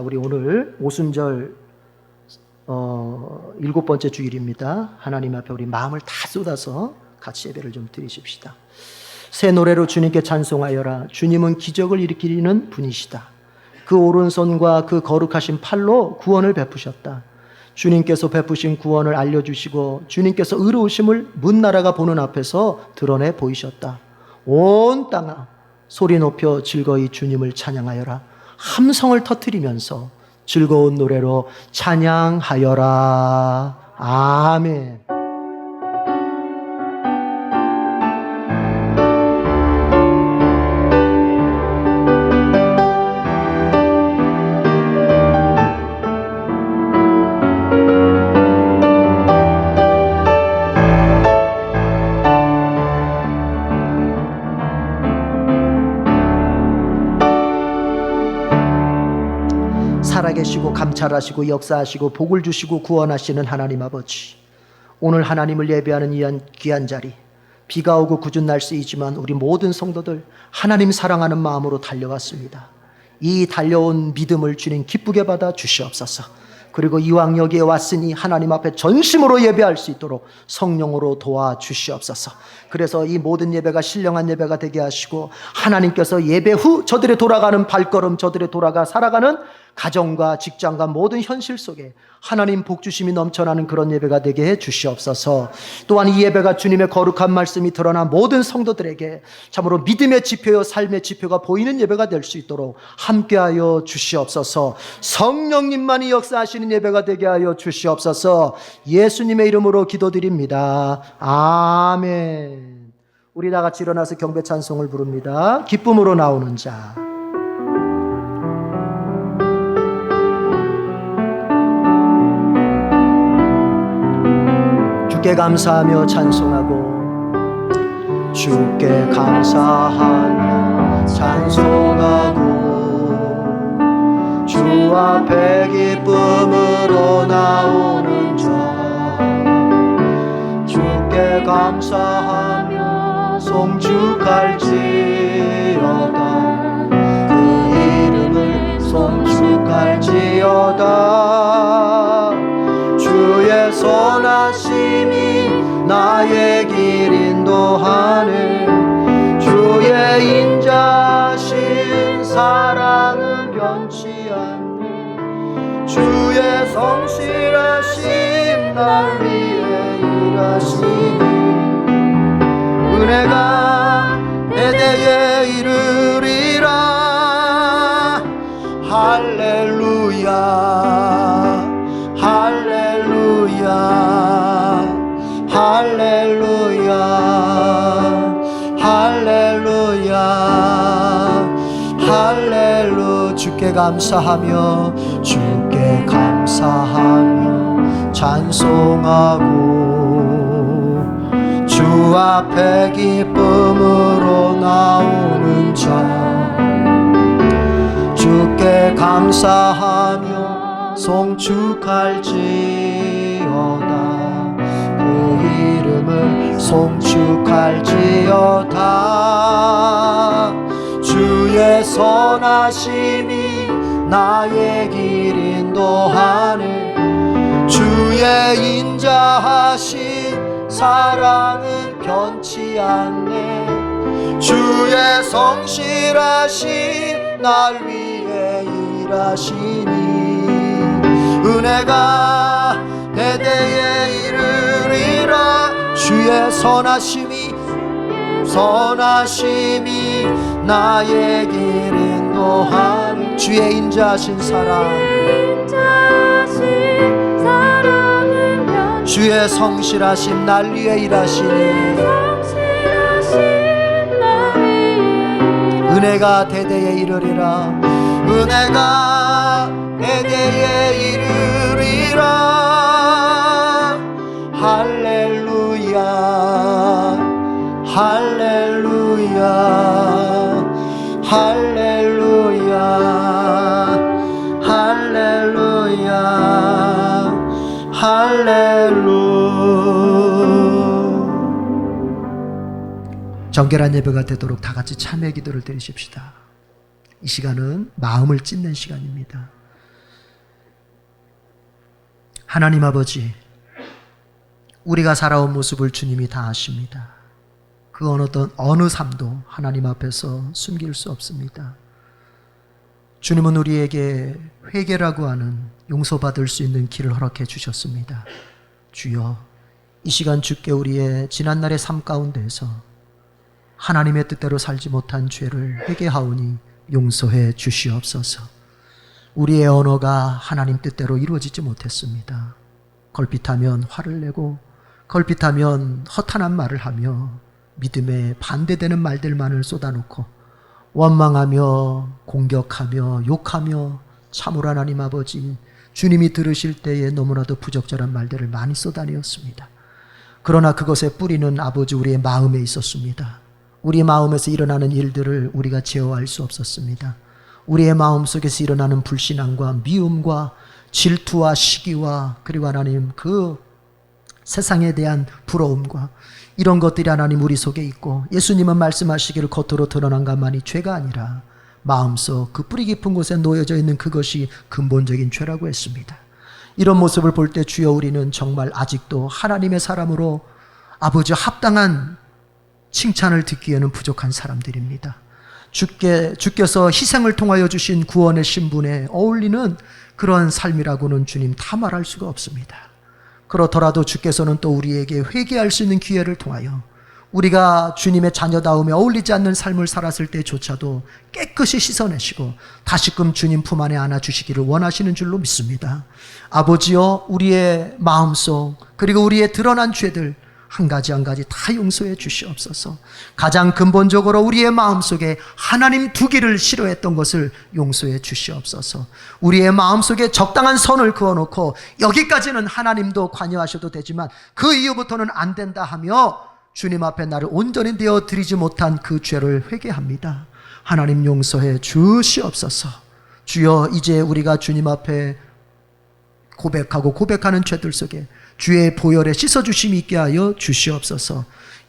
우리 오늘 오순절 7번째 주일입니다. 하나님 앞에 우리 마음을 다 쏟아서 같이 예배를 좀 드리십시다. 새 노래로 주님께 찬송하여라. 주님은 기적을 일으키는 분이시다. 그 오른손과 그 거룩하신 팔로 구원을 베푸셨다. 주님께서 베푸신 구원을 알려주시고 주님께서 의로우심을 문나라가 보는 앞에서 드러내 보이셨다. 온 땅아 소리 높여 즐거이 주님을 찬양하여라. 함성을 터뜨리면서 즐거운 노래로 찬양하여라. 아멘. 살아계시고 감찰하시고 역사하시고 복을 주시고 구원하시는 하나님 아버지, 오늘 하나님을 예배하는 이 귀한 자리, 비가 오고 궂은 날씨이지만 우리 모든 성도들 하나님 사랑하는 마음으로 달려왔습니다. 이 달려온 믿음을 주님 기쁘게 받아 주시옵소서. 그리고 이왕 여기에 왔으니 하나님 앞에 전심으로 예배할 수 있도록 성령으로 도와주시옵소서. 그래서 이 모든 예배가 신령한 예배가 되게 하시고 하나님께서 예배 후 저들의 돌아가는 발걸음, 저들의 돌아가 살아가는 가정과 직장과 모든 현실 속에 하나님 복주심이 넘쳐나는 그런 예배가 되게 해 주시옵소서. 또한 이 예배가 주님의 거룩한 말씀이 드러나 모든 성도들에게 참으로 믿음의 지표요 삶의 지표가 보이는 예배가 될 수 있도록 함께하여 주시옵소서. 성령님만이 역사하시는 예배가 되게 하여 주시옵소서. 예수님의 이름으로 기도드립니다. 아멘. 우리 다 같이 일어나서 경배 찬송을 부릅니다. 기쁨으로 나오는 자. 주께 감사하며 찬송하고, 주께 감사하며 찬송하고, 주 앞에 기쁨으로 나오는 자. 주께 감사하며 송축할지어다. 그 이름을 송축할지어다. 주의 선하심이 나의 길 인도하네. 주의 인자하신 사랑은 변치 않네. 주의 성실하심 날 위해 일하시니 은혜가 대대에 이르리라. 할렐루야 할렐루야 할렐루야 할렐루야 할렐루야. 주께 감사하며 주께 감사하며 찬송하고, 주 앞에 기쁨으로 나오는 자. 주께 감사하며 송축할지어다. 그 이름을 송축할지어다. 주의 선하심이 나의 길 인도하네. 주의 인자하신 사랑은 변치 않네. 주의 성실하신 날 위해 일하시니 은혜가 대대에 이르리라. 주의 선하심이 나의 길 인도하네. 주의 인자하신 사랑은 주의 성실하심 날 위해 일하시니 은혜가 대대에 이르리라. 은혜가 대대에 이르리라. 할렐루야 할렐루야 할렐루야 할렐루야 할렐루야. 정결한 예배가 되도록 다 같이 참회 기도를 드리십시다. 이 시간은 마음을 찢는 시간입니다. 하나님 아버지, 우리가 살아온 모습을 주님이 다 아십니다. 그 어느 삶도 하나님 앞에서 숨길 수 없습니다. 주님은 우리에게 회개라고 하는 용서받을 수 있는 길을 허락해 주셨습니다. 주여, 이 시간 주께 우리의 지난날의 삶 가운데에서 하나님의 뜻대로 살지 못한 죄를 회개하오니 용서해 주시옵소서. 우리의 언어가 하나님 뜻대로 이루어지지 못했습니다. 걸핏하면 화를 내고 걸핏하면 허탄한 말을 하며 믿음에 반대되는 말들만을 쏟아놓고 원망하며 공격하며 욕하며 참으로 하나님 아버지, 주님이 들으실 때에 너무나도 부적절한 말들을 많이 쏟아내었습니다. 그러나 그것의 뿌리는 아버지 우리의 마음에 있었습니다. 우리의 마음에서 일어나는 일들을 우리가 제어할 수 없었습니다. 우리의 마음속에서 일어나는 불신앙과 미움과 질투와 시기와 그리고 하나님 그 세상에 대한 부러움과 이런 것들이 하나님 우리 속에 있고, 예수님은 말씀하시기를 겉으로 드러난 것만이 죄가 아니라 마음속 그 뿌리 깊은 곳에 놓여져 있는 그것이 근본적인 죄라고 했습니다. 이런 모습을 볼 때 주여, 우리는 정말 아직도 하나님의 사람으로 아버지 합당한 칭찬을 듣기에는 부족한 사람들입니다. 주께서 희생을 통하여 주신 구원의 신분에 어울리는 그런 삶이라고는 주님 다 말할 수가 없습니다. 그렇더라도 주께서는 또 우리에게 회개할 수 있는 기회를 통하여 우리가 주님의 자녀다움에 어울리지 않는 삶을 살았을 때조차도 깨끗이 씻어내시고 다시금 주님 품 안에 안아주시기를 원하시는 줄로 믿습니다. 아버지여, 우리의 마음속 그리고 우리의 드러난 죄들 한 가지 한 가지 다 용서해 주시옵소서. 가장 근본적으로 우리의 마음속에 하나님 두기를 싫어했던 것을 용서해 주시옵소서. 우리의 마음속에 적당한 선을 그어놓고 여기까지는 하나님도 관여하셔도 되지만 그 이후부터는 안 된다 하며 주님 앞에 나를 온전히 되어 드리지 못한 그 죄를 회개합니다. 하나님 용서해 주시옵소서. 주여, 이제 우리가 주님 앞에 고백하고 고백하는 죄들 속에 주의 보혈에 씻어주심이 있게 하여 주시옵소서.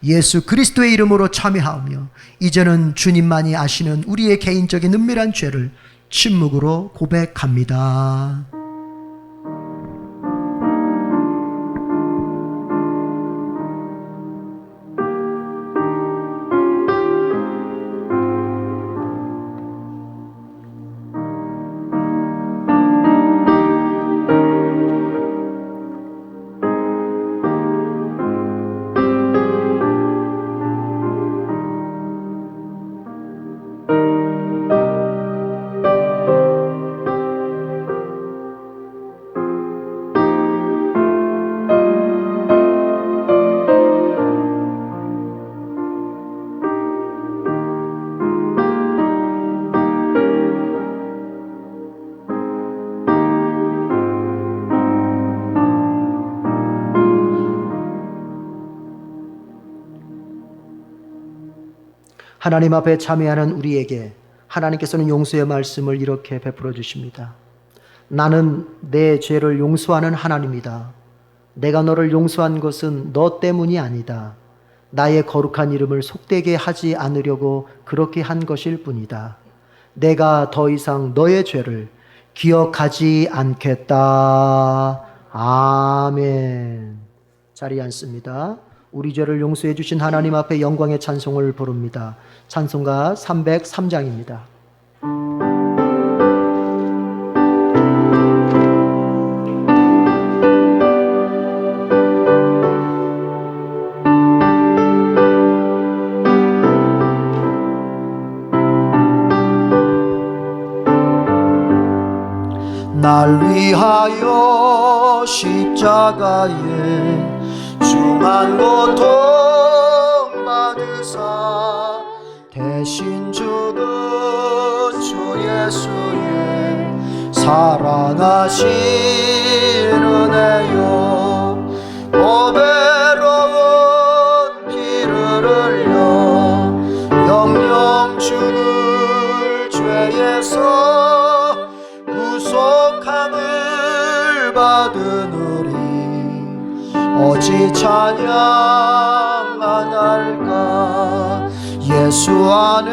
예수 그리스도의 이름으로 참여하며 이제는 주님만이 아시는 우리의 개인적인 은밀한 죄를 침묵으로 고백합니다. 하나님 앞에 참여하는 우리에게 하나님께서는 용서의 말씀을 이렇게 베풀어 주십니다. 나는 내 죄를 용서하는 하나님이다. 내가 너를 용서한 것은 너 때문이 아니다. 나의 거룩한 이름을 속되게 하지 않으려고 그렇게 한 것일 뿐이다. 내가 더 이상 너의 죄를 기억하지 않겠다. 아멘. 자리에 앉습니다. 우리 죄를 용서해 주신 하나님 앞에 영광의 찬송을 부릅니다. 찬송가 303장입니다. 날 위하여 십자가에 중한 고통 받으사 대신 죽은 주 예수의 사랑하신 은혜요, 보배로운 피를 흘려 영영 죽을 죄에서 구속함을 받은 우리 어찌 찬양 안 할까. 예수 안에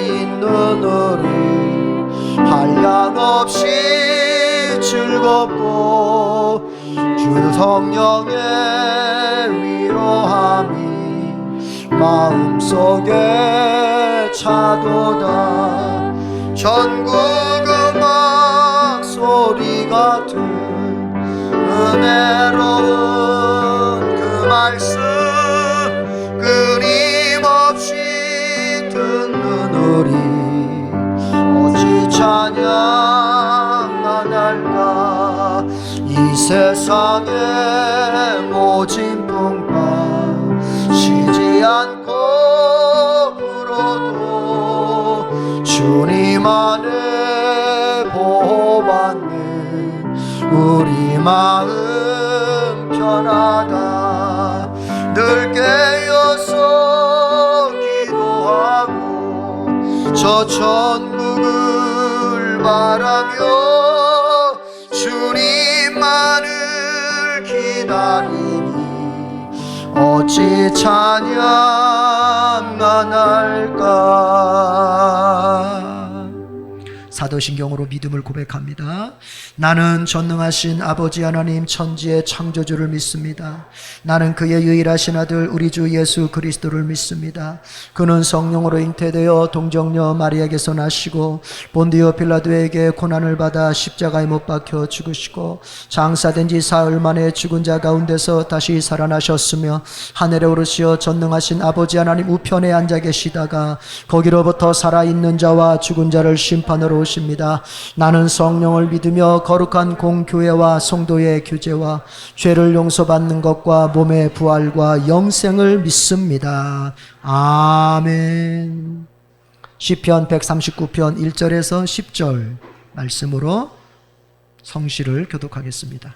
있는 우리 한량없이 즐겁고 주 성령의 위로함이 마음속에 차도다. 전국 음악 소리 같은 은혜로운 그 말씀 끊임없이 듣는 우리 어찌 찬양 안 할까. 이 세상의 모진 풍파 쉬지 않고 불어도 주님 안에 보호받는 우리 마음 편하다. 늘 깨어서 기도하고 저 천국을 바라며 주님만을 기다리니 어찌 찬양 안 할까. 사도신경으로 믿음을 고백합니다. 나는 전능하신 아버지 하나님 천지의 창조주를 믿습니다. 나는 그의 유일하신 아들 우리 주 예수 그리스도를 믿습니다. 그는 성령으로 잉태되어 동정녀 마리아에게서 나시고 본디오 빌라도에게 고난을 받아 십자가에 못 박혀 죽으시고 장사된 지 사흘 만에 죽은 자 가운데서 다시 살아나셨으며 하늘에 오르시어 전능하신 아버지 하나님 우편에 앉아 계시다가 거기로부터 살아있는 자와 죽은 자를 심판으로 오십니다. 나는 성령을 믿으며 거룩한 공교회와 성도의 규제와 죄를 용서받는 것과 몸의 부활과 영생을 믿습니다. 아멘. 시편 139편 1절에서 10절 말씀으로 성시를 교독하겠습니다.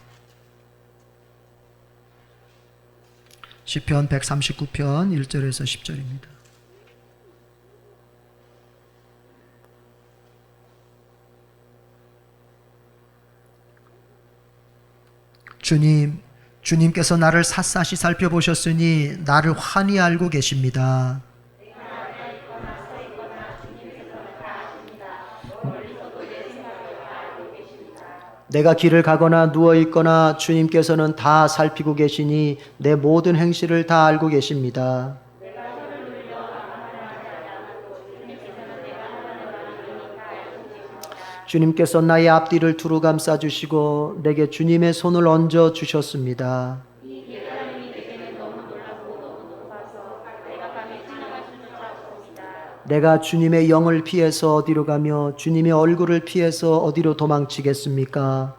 시편 139편 1절에서 10절입니다. 주님께서 나를 샅샅이 살펴보셨으니 나를 환히 알고 계십니다. 내가 길을 가거나 누워있거나 주님께서는 다 살피고 계시니 내 모든 행실을 다 알고 계십니다. 주님께서 나의 앞뒤를 두루 감싸 주시고 내게 주님의 손을 얹어 주셨습니다. 내가 주님의 영을 피해서 어디로 가며 주님의 얼굴을 피해서 어디로 도망치겠습니까?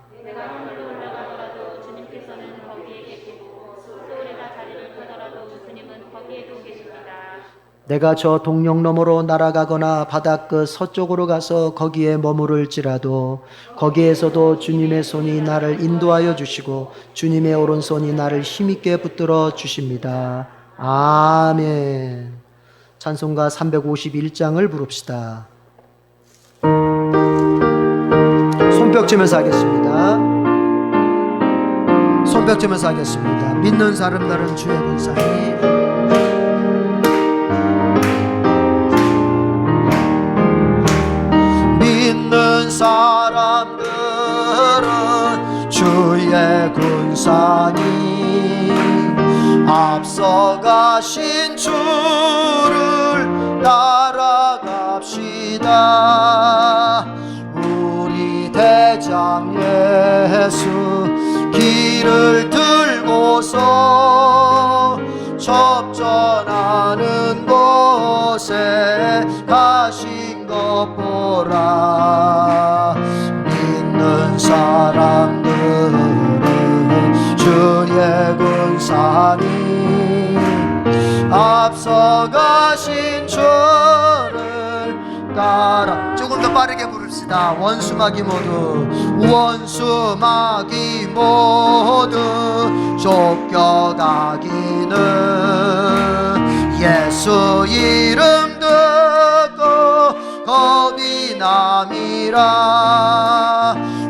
내가 저 동력 너머로 날아가거나 바다 끝 서쪽으로 가서 거기에 머무를지라도 거기에서도 주님의 손이 나를 인도하여 주시고 주님의 오른손이 나를 힘있게 붙들어 주십니다. 아멘. 찬송가 351장을 부릅시다. 손뼉 치면서 하겠습니다. 손뼉 치면서 하겠습니다. 믿는 사람들은 주의 군사니 믿는 사람들은 주의 군사니 앞서가신 주를 따라갑시다. 우리 대장 예수 길을 들고서 접전하는 곳에 가신 것 보라. 믿는 사람들은 주의 군사니 앞서가신 주를 따라. 조금 더 빠르게 부릅시다. 원수마귀 모두 원수마귀 모두 쫓겨가기는 예수 이름 듣고 겁이 남이라.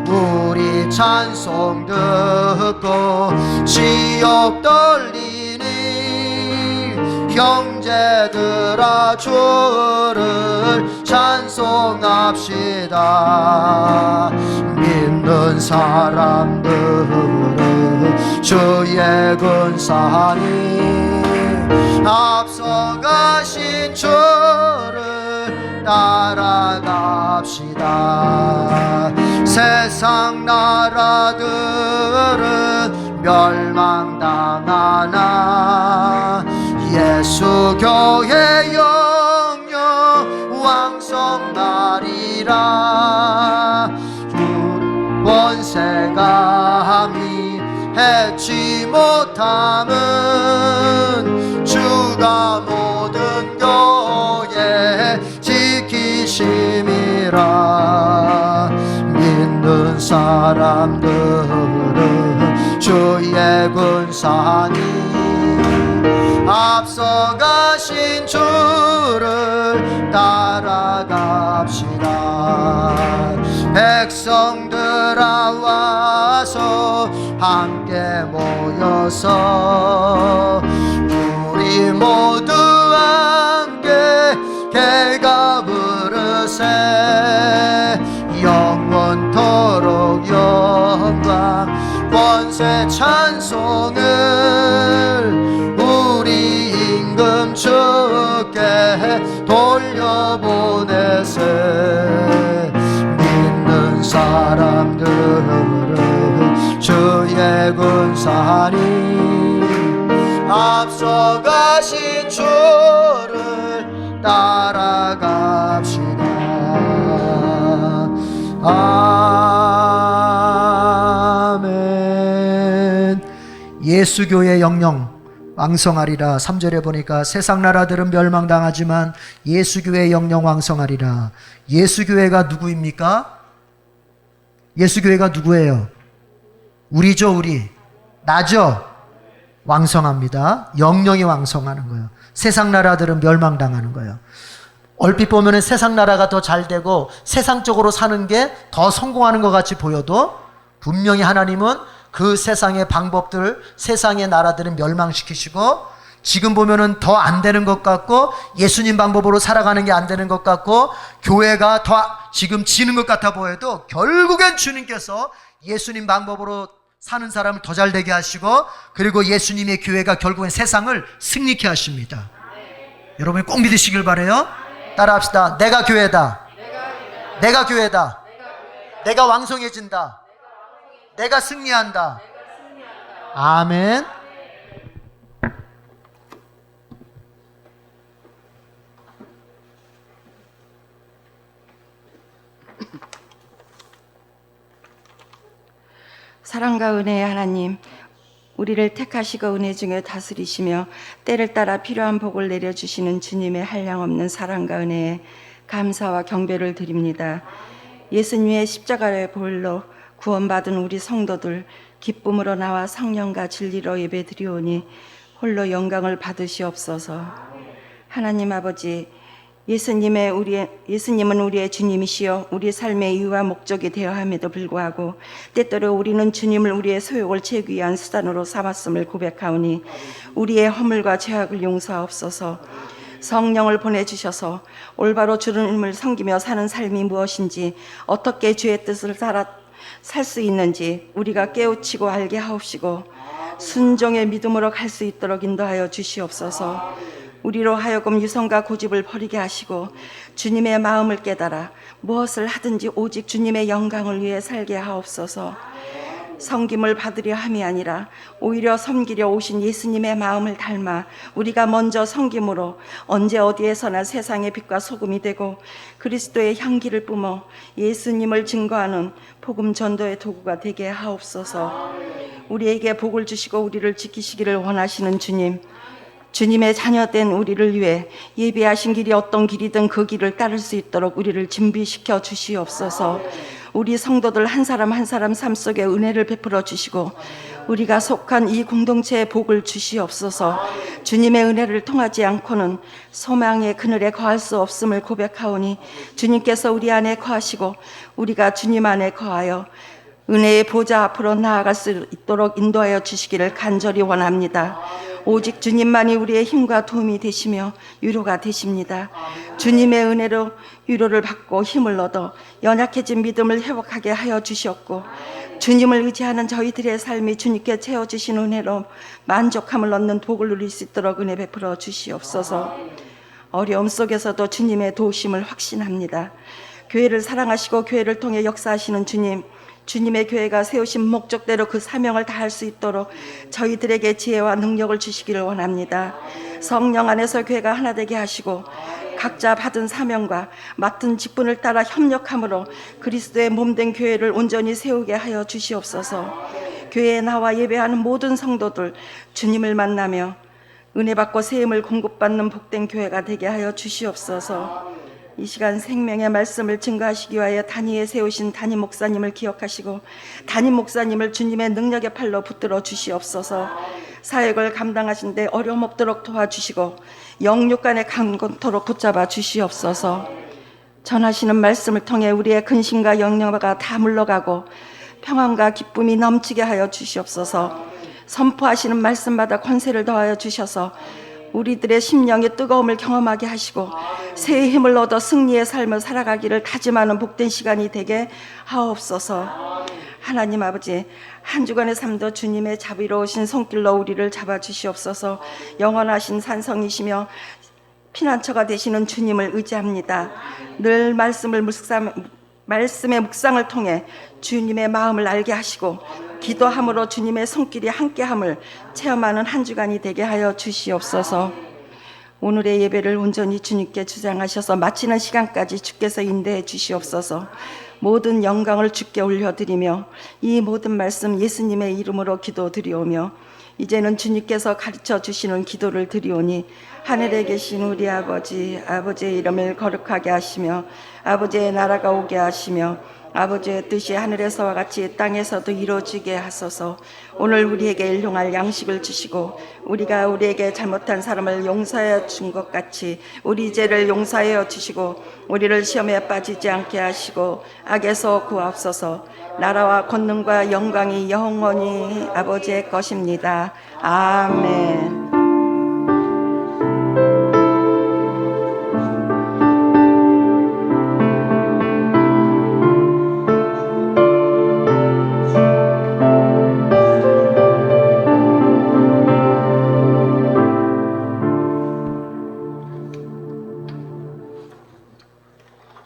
우리 찬송 듣고 지옥 떨리니 형제들아 주를 찬송합시다. 믿는 믿는 사람들은 주의 군사니 앞서가신 주를 따라갑시다. 세상 나라들은 멸망당하나 예수 교회 영영 왕성하리라. 권세가 감히 해치 못함은 주가 모든 교회 지키심이라. 믿는 사람들은 주의 군사니 앞서가신 주를 따라갑시다. 백성들아 와서 함께 모여서 우리 모두 함께 개가 부르세. 영원토록 영광 권세 찬송을 우리 임금 주께 돌려보내세. 믿는 사람들은 주의 군사니 앞서가신 주를 따라갑시다. 아멘. 예수교의 영영 왕성하리라. 3절에 보니까 세상 나라들은 멸망당하지만 예수교의 영영 왕성하리라. 예수교회가 누구입니까? 예수교회가 누구예요? 우리죠, 우리. 나죠? 왕성합니다. 영영이 왕성하는 거예요. 세상 나라들은 멸망당하는 거예요. 얼핏 보면 세상 나라가 더 잘 되고 세상적으로 사는 게 더 성공하는 것 같이 보여도 분명히 하나님은 그 세상의 방법들, 세상의 나라들은 멸망시키시고 지금 보면은 더 안 되는 것 같고 예수님 방법으로 살아가는 게 안 되는 것 같고 교회가 더 지금 지는 것 같아 보여도 결국엔 주님께서 예수님 방법으로 사는 사람을 더 잘 되게 하시고 그리고 예수님의 교회가 결국엔 세상을 승리케 하십니다. 여러분이 꼭 믿으시길 바라요. 따라합시다. 내가 교회다. 내가 교회다. 내가 왕성해진다. 내가 승리한다. 아멘. 사랑과 은혜의 하나님, 우리를 택하시고 은혜 중에 다스리시며 때를 따라 필요한 복을 내려주시는 주님의 한량없는 사랑과 은혜에 감사와 경배를 드립니다. 예수님의 십자가의 보혈로 구원받은 우리 성도들 기쁨으로 나와 성령과 진리로 예배드리오니 홀로 영광을 받으시옵소서. 하나님 아버지, 예수님은 우리의 주님이시여 우리 삶의 이유와 목적이 되어 함에도 불구하고 때때로 우리는 주님을 우리의 소욕을 채우기 위한 수단으로 삼았음을 고백하오니 우리의 허물과 죄악을 용서하옵소서. 성령을 보내주셔서 올바로 주님을 섬기며 사는 삶이 무엇인지 어떻게 주의 뜻을 살 수 있는지 우리가 깨우치고 알게 하옵시고 순종의 믿음으로 갈 수 있도록 인도하여 주시옵소서. 우리로 하여금 유성과 고집을 버리게 하시고 주님의 마음을 깨달아 무엇을 하든지 오직 주님의 영광을 위해 살게 하옵소서. 섬김을 받으려 함이 아니라 오히려 섬기려 오신 예수님의 마음을 닮아 우리가 먼저 섬김으로 언제 어디에서나 세상의 빛과 소금이 되고 그리스도의 향기를 뿜어 예수님을 증거하는 복음 전도의 도구가 되게 하옵소서. 우리에게 복을 주시고 우리를 지키시기를 원하시는 주님, 주님의 자녀된 우리를 위해 예비하신 길이 어떤 길이든 그 길을 따를 수 있도록 우리를 준비시켜 주시옵소서. 우리 성도들 한 사람 한 사람 삶 속에 은혜를 베풀어 주시고 우리가 속한 이 공동체에 복을 주시옵소서. 주님의 은혜를 통하지 않고는 소망의 그늘에 거할 수 없음을 고백하오니 주님께서 우리 안에 거하시고 우리가 주님 안에 거하여 은혜의 보좌 앞으로 나아갈 수 있도록 인도하여 주시기를 간절히 원합니다. 오직 주님만이 우리의 힘과 도움이 되시며 위로가 되십니다. 주님의 은혜로 위로를 받고 힘을 얻어 연약해진 믿음을 회복하게 하여 주시옵고, 주님을 의지하는 저희들의 삶이 주님께 채워주신 은혜로 만족함을 얻는 복을 누릴 수 있도록 은혜 베풀어 주시옵소서. 어려움 속에서도 주님의 도우심을 확신합니다. 교회를 사랑하시고 교회를 통해 역사하시는 주님, 주님의 교회가 세우신 목적대로 그 사명을 다할 수 있도록 저희들에게 지혜와 능력을 주시기를 원합니다. 성령 안에서 교회가 하나 되게 하시고 각자 받은 사명과 맡은 직분을 따라 협력함으로 그리스도의 몸된 교회를 온전히 세우게 하여 주시옵소서. 교회에 나와 예배하는 모든 성도들 주님을 만나며 은혜 받고 세임을 공급받는 복된 교회가 되게 하여 주시옵소서. 이 시간 생명의 말씀을 증거하시기 위하여 단위에 세우신 담임 목사님을 기억하시고 담임 목사님을 주님의 능력의 팔로 붙들어 주시옵소서. 사역을 감당하신데 어려움 없도록 도와주시고 영육간의 강건토록 붙잡아 주시옵소서. 전하시는 말씀을 통해 우리의 근심과 영령화가 다 물러가고 평안과 기쁨이 넘치게 하여 주시옵소서. 선포하시는 말씀마다 권세를 더하여 주셔서 우리들의 심령의 뜨거움을 경험하게 하시고 새의 힘을 얻어 승리의 삶을 살아가기를 다짐하는 복된 시간이 되게 하옵소서. 하나님 아버지, 한 주간의 삶도 주님의 자비로우신 손길로 우리를 잡아주시옵소서. 영원하신 산성이시며 피난처가 되시는 주님을 의지합니다. 늘 말씀의 묵상을 통해 주님의 마음을 알게 하시고 기도함으로 주님의 손길이 함께함을 체험하는 한 주간이 되게 하여 주시옵소서. 오늘의 예배를 온전히 주님께 주장하셔서 마치는 시간까지 주께서 인도해 주시옵소서. 모든 영광을 주께 올려드리며 이 모든 말씀 예수님의 이름으로 기도드리오며 이제는 주님께서 가르쳐 주시는 기도를 드리오니 하늘에 계신 우리 아버지, 아버지의 이름을 거룩하게 하시며 아버지의 나라가 오게 하시며 아버지의 뜻이 하늘에서와 같이 땅에서도 이루어지게 하소서. 오늘 우리에게 일용할 양식을 주시고 우리가 우리에게 잘못한 사람을 용서하여 준 것 같이 우리 죄를 용서하여 주시고 우리를 시험에 빠지지 않게 하시고 악에서 구하옵소서. 나라와 권능과 영광이 영원히 아버지의 것입니다. 아멘.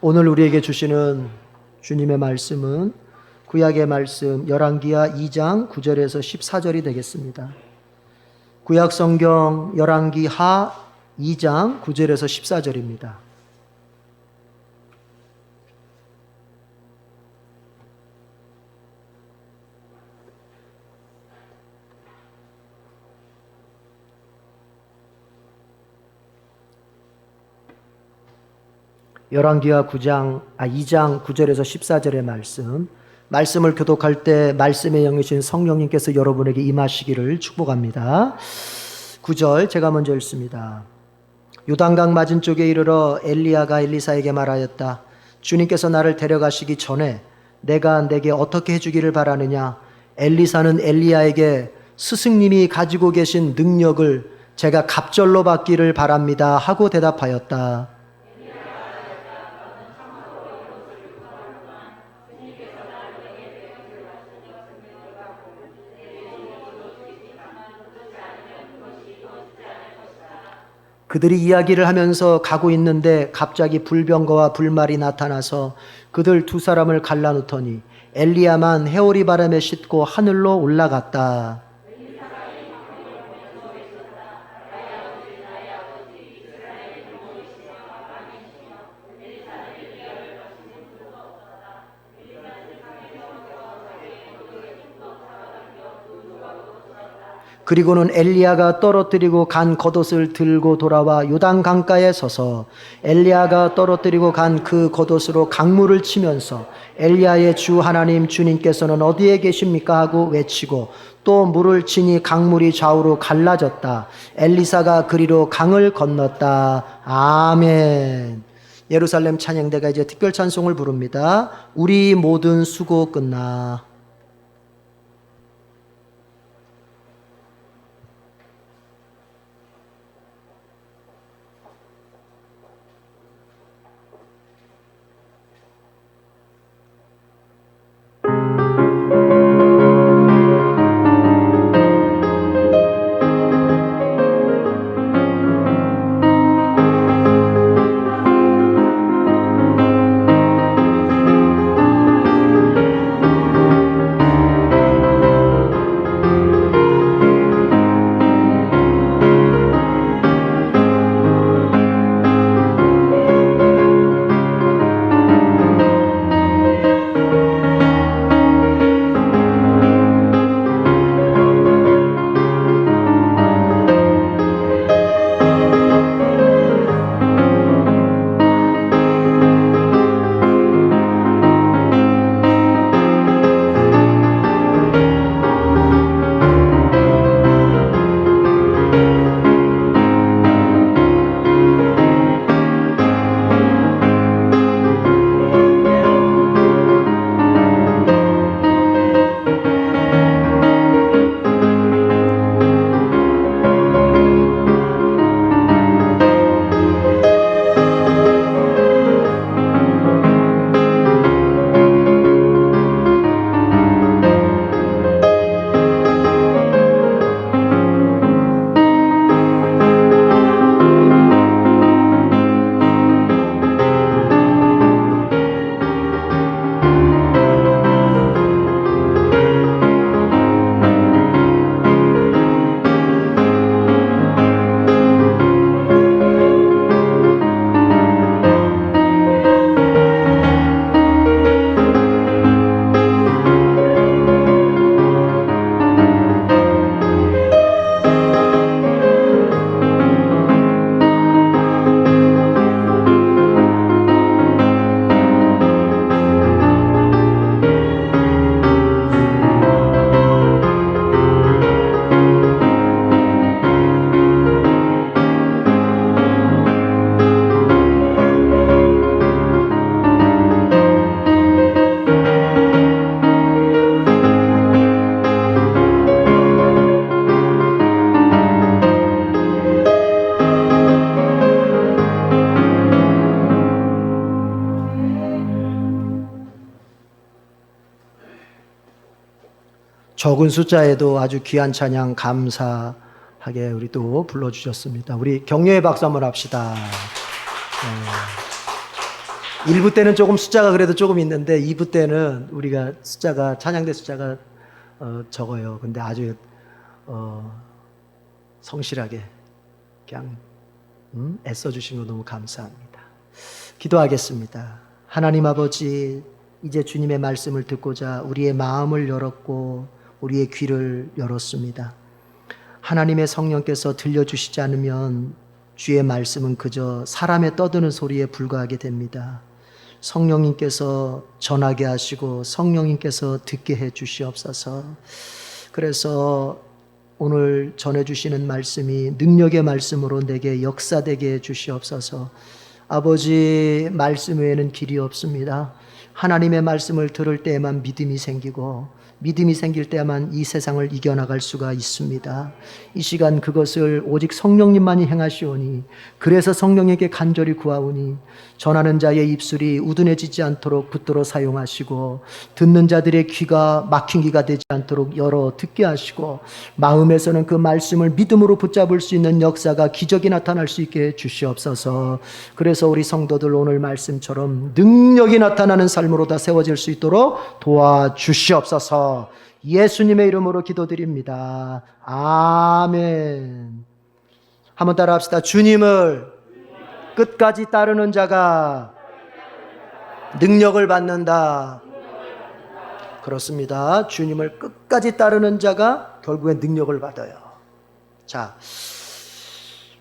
오늘 우리에게 주시는 주님의 말씀은 구약의 말씀 열왕기하 2장 9절에서 14절이 되겠습니다. 구약 성경 열왕기하 2장 9절에서 14절입니다. 열왕기하 2장 9절에서 14절의 말씀을 교독할 때 말씀의 영이신 성령님께서 여러분에게 임하시기를 축복합니다. 9절 제가 먼저 읽습니다. 요단강 맞은쪽에 이르러 엘리야가 엘리사에게 말하였다. 주님께서 나를 데려가시기 전에 내가 내게 어떻게 해주기를 바라느냐. 엘리사는 엘리야에게 스승님이 가지고 계신 능력을 제가 갑절로 받기를 바랍니다 하고 대답하였다. 그들이 이야기를 하면서 가고 있는데 갑자기 불병거와 불말이 나타나서 그들 두 사람을 갈라놓더니 엘리야만 해오리 바람에 싣고 하늘로 올라갔다. 그리고는 엘리야가 떨어뜨리고 간 겉옷을 들고 돌아와 요단 강가에 서서 엘리야가 떨어뜨리고 간 그 겉옷으로 강물을 치면서 엘리야의 주 하나님 주님께서는 어디에 계십니까 하고 외치고 또 물을 치니 강물이 좌우로 갈라졌다. 엘리사가 그리로 강을 건넜다. 아멘. 예루살렘 찬양대가 이제 특별 찬송을 부릅니다. 우리 모든 수고 끝나. 적은 숫자에도 아주 귀한 찬양 감사하게 우리 또 불러주셨습니다. 우리 격려의 박수 한번 합시다. 1부 때는 조금 숫자가 그래도 조금 있는데 2부 때는 우리가 숫자가 찬양대 숫자가 적어요. 근데 아주 성실하게 그냥 애써주신 거 너무 감사합니다. 기도하겠습니다. 하나님 아버지, 이제 주님의 말씀을 듣고자 우리의 마음을 열었고 우리의 귀를 열었습니다. 하나님의 성령께서 들려주시지 않으면 주의 말씀은 그저 사람의 떠드는 소리에 불과하게 됩니다. 성령님께서 전하게 하시고 성령님께서 듣게 해 주시옵소서. 그래서 오늘 전해주시는 말씀이 능력의 말씀으로 내게 역사되게 해 주시옵소서. 아버지, 말씀 외에는 길이 없습니다. 하나님의 말씀을 들을 때에만 믿음이 생기고 믿음이 생길 때만 이 세상을 이겨나갈 수가 있습니다. 이 시간 그것을 오직 성령님만이 행하시오니, 그래서 성령에게 간절히 구하오니 전하는 자의 입술이 우둔해지지 않도록 붙들어 사용하시고 듣는 자들의 귀가 막힌 귀가 되지 않도록 열어 듣게 하시고 마음에서는 그 말씀을 믿음으로 붙잡을 수 있는 역사가 기적이 나타날 수 있게 해 주시옵소서. 그래서 우리 성도들 오늘 말씀처럼 능력이 나타나는 삶으로 다 세워질 수 있도록 도와주시옵소서. 예수님의 이름으로 기도드립니다. 아멘. 한번 따라 합시다. 주님을 끝까지 따르는 자가 능력을 받는다. 그렇습니다. 주님을 끝까지 따르는 자가 결국엔 능력을 받아요. 자,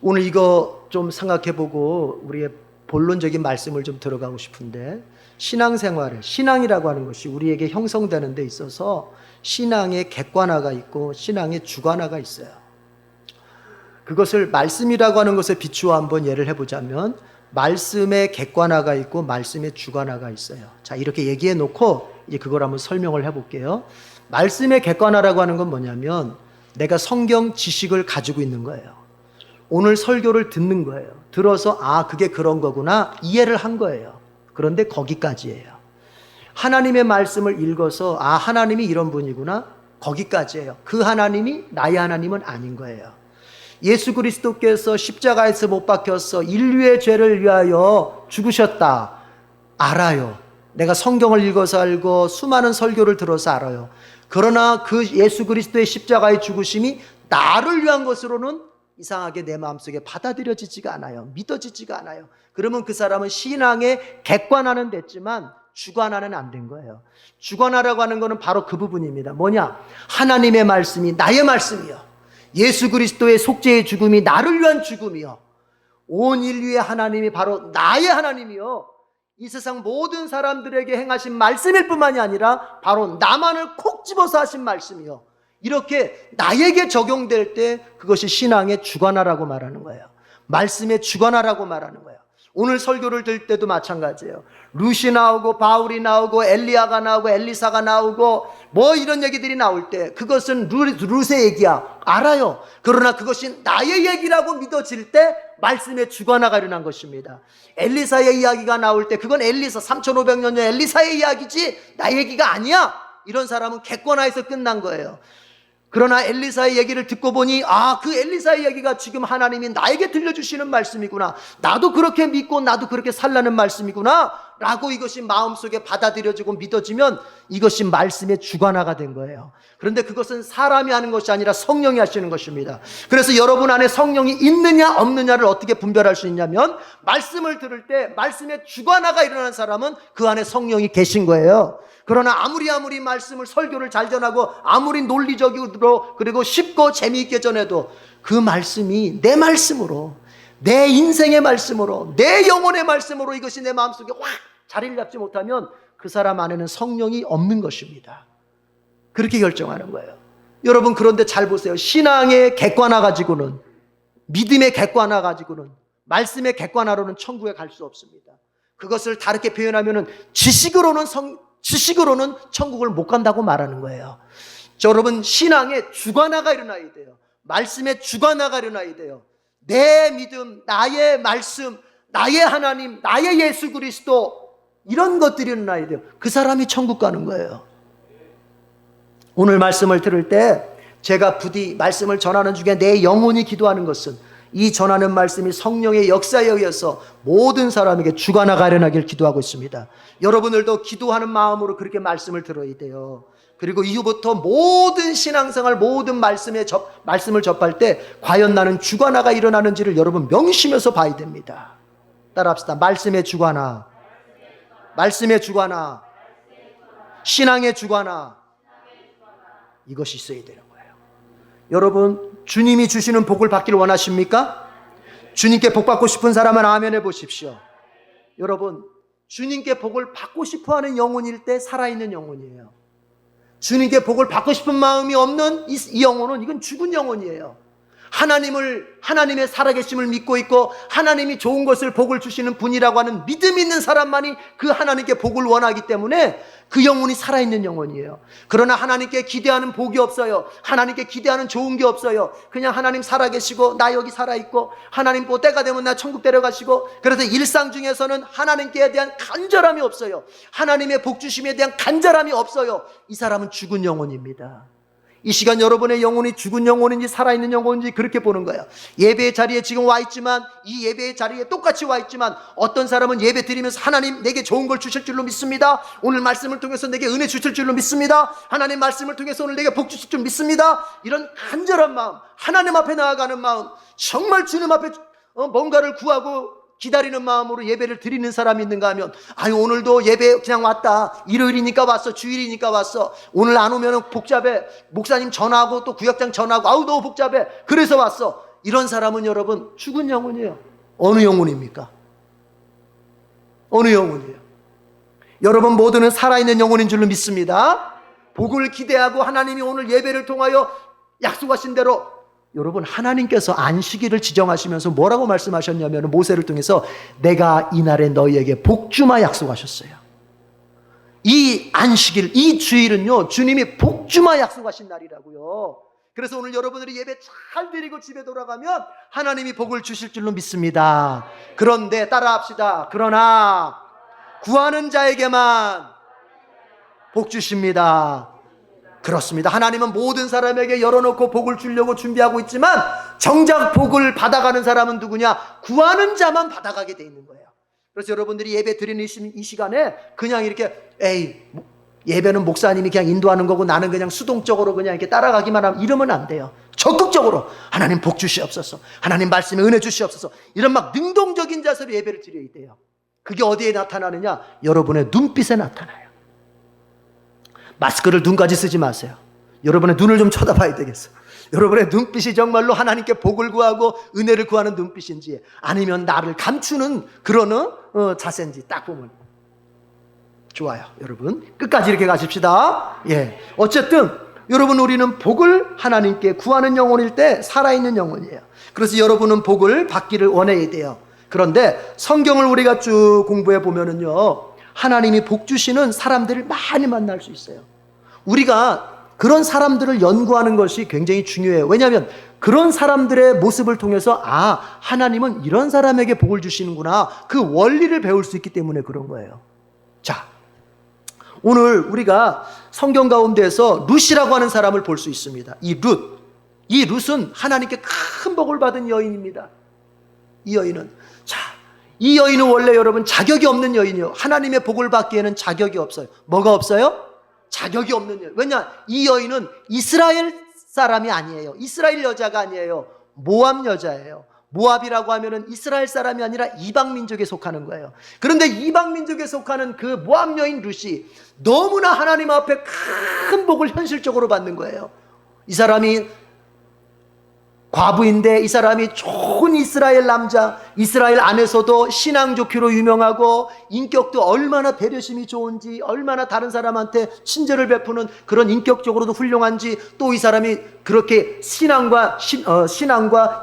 오늘 이거 좀 생각해보고 우리의 본론적인 말씀을 좀 들어가고 싶은데, 신앙생활을, 신앙이라고 하는 것이 우리에게 형성되는 데 있어서 신앙의 객관화가 있고 신앙의 주관화가 있어요. 그것을 말씀이라고 하는 것에 비추어 한번 예를 해보자면, 말씀의 객관화가 있고 말씀의 주관화가 있어요. 자, 이렇게 얘기해 놓고 이제 그걸 한번 설명을 해볼게요. 말씀의 객관화라고 하는 건 뭐냐면, 내가 성경 지식을 가지고 있는 거예요. 오늘 설교를 듣는 거예요. 들어서 아, 그게 그런 거구나 이해를 한 거예요. 그런데 거기까지예요. 하나님의 말씀을 읽어서 아, 하나님이 이런 분이구나, 거기까지예요. 그 하나님이 나의 하나님은 아닌 거예요. 예수 그리스도께서 십자가에서 못 박혀서 인류의 죄를 위하여 죽으셨다, 알아요. 내가 성경을 읽어서 알고 수많은 설교를 들어서 알아요. 그러나 그 예수 그리스도의 십자가의 죽으심이 나를 위한 것으로는 이상하게 내 마음속에 받아들여지지가 않아요. 믿어지지가 않아요. 그러면 그 사람은 신앙의 객관화는 됐지만 주관화는 안 된 거예요. 주관화라고 하는 것은 바로 그 부분입니다. 뭐냐? 하나님의 말씀이 나의 말씀이요, 예수 그리스도의 속죄의 죽음이 나를 위한 죽음이요, 온 인류의 하나님이 바로 나의 하나님이요, 이 세상 모든 사람들에게 행하신 말씀일 뿐만이 아니라 바로 나만을 콕 집어서 하신 말씀이요, 이렇게 나에게 적용될 때 그것이 신앙의 주관화라고 말하는 거예요. 말씀의 주관화라고 말하는 거예요. 오늘 설교를 들을 때도 마찬가지예요. 룻이 나오고 바울이 나오고 엘리야가 나오고 엘리사가 나오고 뭐 이런 얘기들이 나올 때 그것은 룻의 얘기야, 알아요. 그러나 그것이 나의 얘기라고 믿어질 때 말씀의 주관화가 일어난 것입니다. 엘리사의 이야기가 나올 때 그건 엘리사 3500년 전 엘리사의 이야기지 나 얘기가 아니야, 이런 사람은 객관화에서 끝난 거예요. 그러나 엘리사의 얘기를 듣고 보니 아, 그 엘리사의 얘기가 지금 하나님이 나에게 들려주시는 말씀이구나, 나도 그렇게 믿고 나도 그렇게 살라는 말씀이구나 라고 이것이 마음속에 받아들여지고 믿어지면 이것이 말씀의 주관화가 된 거예요. 그런데 그것은 사람이 하는 것이 아니라 성령이 하시는 것입니다. 그래서 여러분 안에 성령이 있느냐 없느냐를 어떻게 분별할 수 있냐면, 말씀을 들을 때 말씀의 주관화가 일어난 사람은 그 안에 성령이 계신 거예요. 그러나 아무리 말씀을 설교를 잘 전하고 아무리 논리적으로 그리고 쉽고 재미있게 전해도 그 말씀이 내 말씀으로, 내 인생의 말씀으로, 내 영혼의 말씀으로 이것이 내 마음속에 확 자리를 잡지 못하면 그 사람 안에는 성령이 없는 것입니다. 그렇게 결정하는 거예요. 여러분, 그런데 잘 보세요. 신앙의 객관화 가지고는, 믿음의 객관화 가지고는, 말씀의 객관화로는 천국에 갈 수 없습니다. 그것을 다르게 표현하면은 지식으로는 천국을 못 간다고 말하는 거예요. 여러분, 신앙의 주관화가 일어나야 돼요. 말씀의 주관화가 일어나야 돼요. 내 믿음, 나의 말씀, 나의 하나님, 나의 예수 그리스도, 이런 것들이 일어나야 돼요. 그 사람이 천국 가는 거예요. 오늘 말씀을 들을 때 제가 부디 말씀을 전하는 중에 내 영혼이 기도하는 것은 이 전하는 말씀이 성령의 역사에 의해서 모든 사람에게 주관하가 가련하길 기도하고 있습니다. 여러분들도 기도하는 마음으로 그렇게 말씀을 들어야 돼요. 그리고 이후부터 모든 신앙생활, 모든 말씀을 접할 때 과연 나는 주관화가 일어나는지를 여러분 명심해서 봐야 됩니다. 따라합시다. 말씀의 주관화, 말씀의 주관화, 신앙의 주관화, 이것이 있어야 되는 거예요. 여러분, 주님이 주시는 복을 받기를 원하십니까? 주님께 복 받고 싶은 사람은 아멘 해보십시오. 여러분, 주님께 복을 받고 싶어하는 영혼일 때 살아있는 영혼이에요. 주님께 복을 받고 싶은 마음이 없는 이 영혼은 이건 죽은 영혼이에요. 하나님의 살아계심을 믿고 있고 하나님이 좋은 것을 복을 주시는 분이라고 하는 믿음 있는 사람만이 그 하나님께 복을 원하기 때문에 그 영혼이 살아있는 영혼이에요. 그러나 하나님께 기대하는 복이 없어요. 하나님께 기대하는 좋은 게 없어요. 그냥 하나님 살아계시고 나 여기 살아있고 하나님 뭐 때가 되면 나 천국 데려가시고, 그래서 일상 중에서는 하나님께 대한 간절함이 없어요. 하나님의 복 주심에 대한 간절함이 없어요. 이 사람은 죽은 영혼입니다. 이 시간 여러분의 영혼이 죽은 영혼인지 살아있는 영혼인지 그렇게 보는 거예요. 예배의 자리에 지금 와 있지만, 이 예배의 자리에 똑같이 와 있지만 어떤 사람은 예배 드리면서 하나님 내게 좋은 걸 주실 줄로 믿습니다. 오늘 말씀을 통해서 내게 은혜 주실 줄로 믿습니다. 하나님 말씀을 통해서 오늘 내게 복 주실 줄 믿습니다. 이런 간절한 마음, 하나님 앞에 나아가는 마음, 정말 주님 앞에 뭔가를 구하고 기다리는 마음으로 예배를 드리는 사람이 있는가 하면, 아유 오늘도 예배 그냥 왔다, 일요일이니까 왔어, 주일이니까 왔어, 오늘 안 오면 복잡해, 목사님 전화하고 또 구역장 전화하고 아우 너무 복잡해, 그래서 왔어. 이런 사람은 여러분 죽은 영혼이에요. 어느 영혼입니까? 어느 영혼이에요? 여러분 모두는 살아있는 영혼인 줄로 믿습니다. 복을 기대하고 하나님이 오늘 예배를 통하여 약속하신 대로, 여러분 하나님께서 안식일을 지정하시면서 뭐라고 말씀하셨냐면, 모세를 통해서 내가 이날에 너희에게 복주마 약속하셨어요. 이 안식일, 이 주일은요 주님이 복주마 약속하신 날이라고요. 그래서 오늘 여러분들이 예배 잘 드리고 집에 돌아가면 하나님이 복을 주실 줄로 믿습니다. 그런데 따라합시다. 그러나 구하는 자에게만 복 주십니다. 그렇습니다. 하나님은 모든 사람에게 열어놓고 복을 주려고 준비하고 있지만 정작 복을 받아가는 사람은 누구냐? 구하는 자만 받아가게 돼 있는 거예요. 그래서 여러분들이 예배 드리는 이 시간에 그냥 이렇게 예배는 목사님이 그냥 인도하는 거고 나는 그냥 수동적으로 그냥 이렇게 따라가기만 하면, 이러면 안 돼요. 적극적으로 하나님 복 주시옵소서, 하나님 말씀에 은혜 주시옵소서, 이런 막 능동적인 자세로 예배를 드려야 돼요. 그게 어디에 나타나느냐? 여러분의 눈빛에 나타나요. 마스크를 눈까지 쓰지 마세요. 여러분의 눈을 좀 쳐다봐야 되겠어. 여러분의 눈빛이 정말로 하나님께 복을 구하고 은혜를 구하는 눈빛인지, 아니면 나를 감추는 그런 자세인지 딱 보면 좋아요. 여러분 끝까지 이렇게 가십시다. 예, 어쨌든 여러분 우리는 복을 하나님께 구하는 영혼일 때 살아있는 영혼이에요. 그래서 여러분은 복을 받기를 원해야 돼요. 그런데 성경을 우리가 쭉 공부해 보면은요, 하나님이 복 주시는 사람들을 많이 만날 수 있어요. 우리가 그런 사람들을 연구하는 것이 굉장히 중요해요. 왜냐하면 그런 사람들의 모습을 통해서 하나님은 이런 사람에게 복을 주시는구나, 그 원리를 배울 수 있기 때문에 그런 거예요. 자, 오늘 우리가 성경 가운데에서 룻이라고 하는 사람을 볼 수 있습니다. 이 룻은 하나님께 큰 복을 받은 여인입니다. 이 여인은, 이 여인은 원래 여러분 자격이 없는 여인이요. 하나님의 복을 받기에는 자격이 없어요. 뭐가 없어요? 자격이 없는 여인. 왜냐? 이 여인은 이스라엘 사람이 아니에요. 이스라엘 여자가 아니에요. 모압 여자예요. 모압이라고 하면은 이스라엘 사람이 아니라 이방 민족에 속하는 거예요. 그런데 이방 민족에 속하는 그 모압 여인 룻이 너무나 하나님 앞에 큰 복을 현실적으로 받는 거예요. 이 사람이 과부인데 이 사람이 좋은 이스라엘 남자, 이스라엘 안에서도 신앙 좋기로 유명하고 인격도 얼마나 배려심이 좋은지, 얼마나 다른 사람한테 친절을 베푸는 그런 인격적으로도 훌륭한지, 또 이 사람이 그렇게 신앙과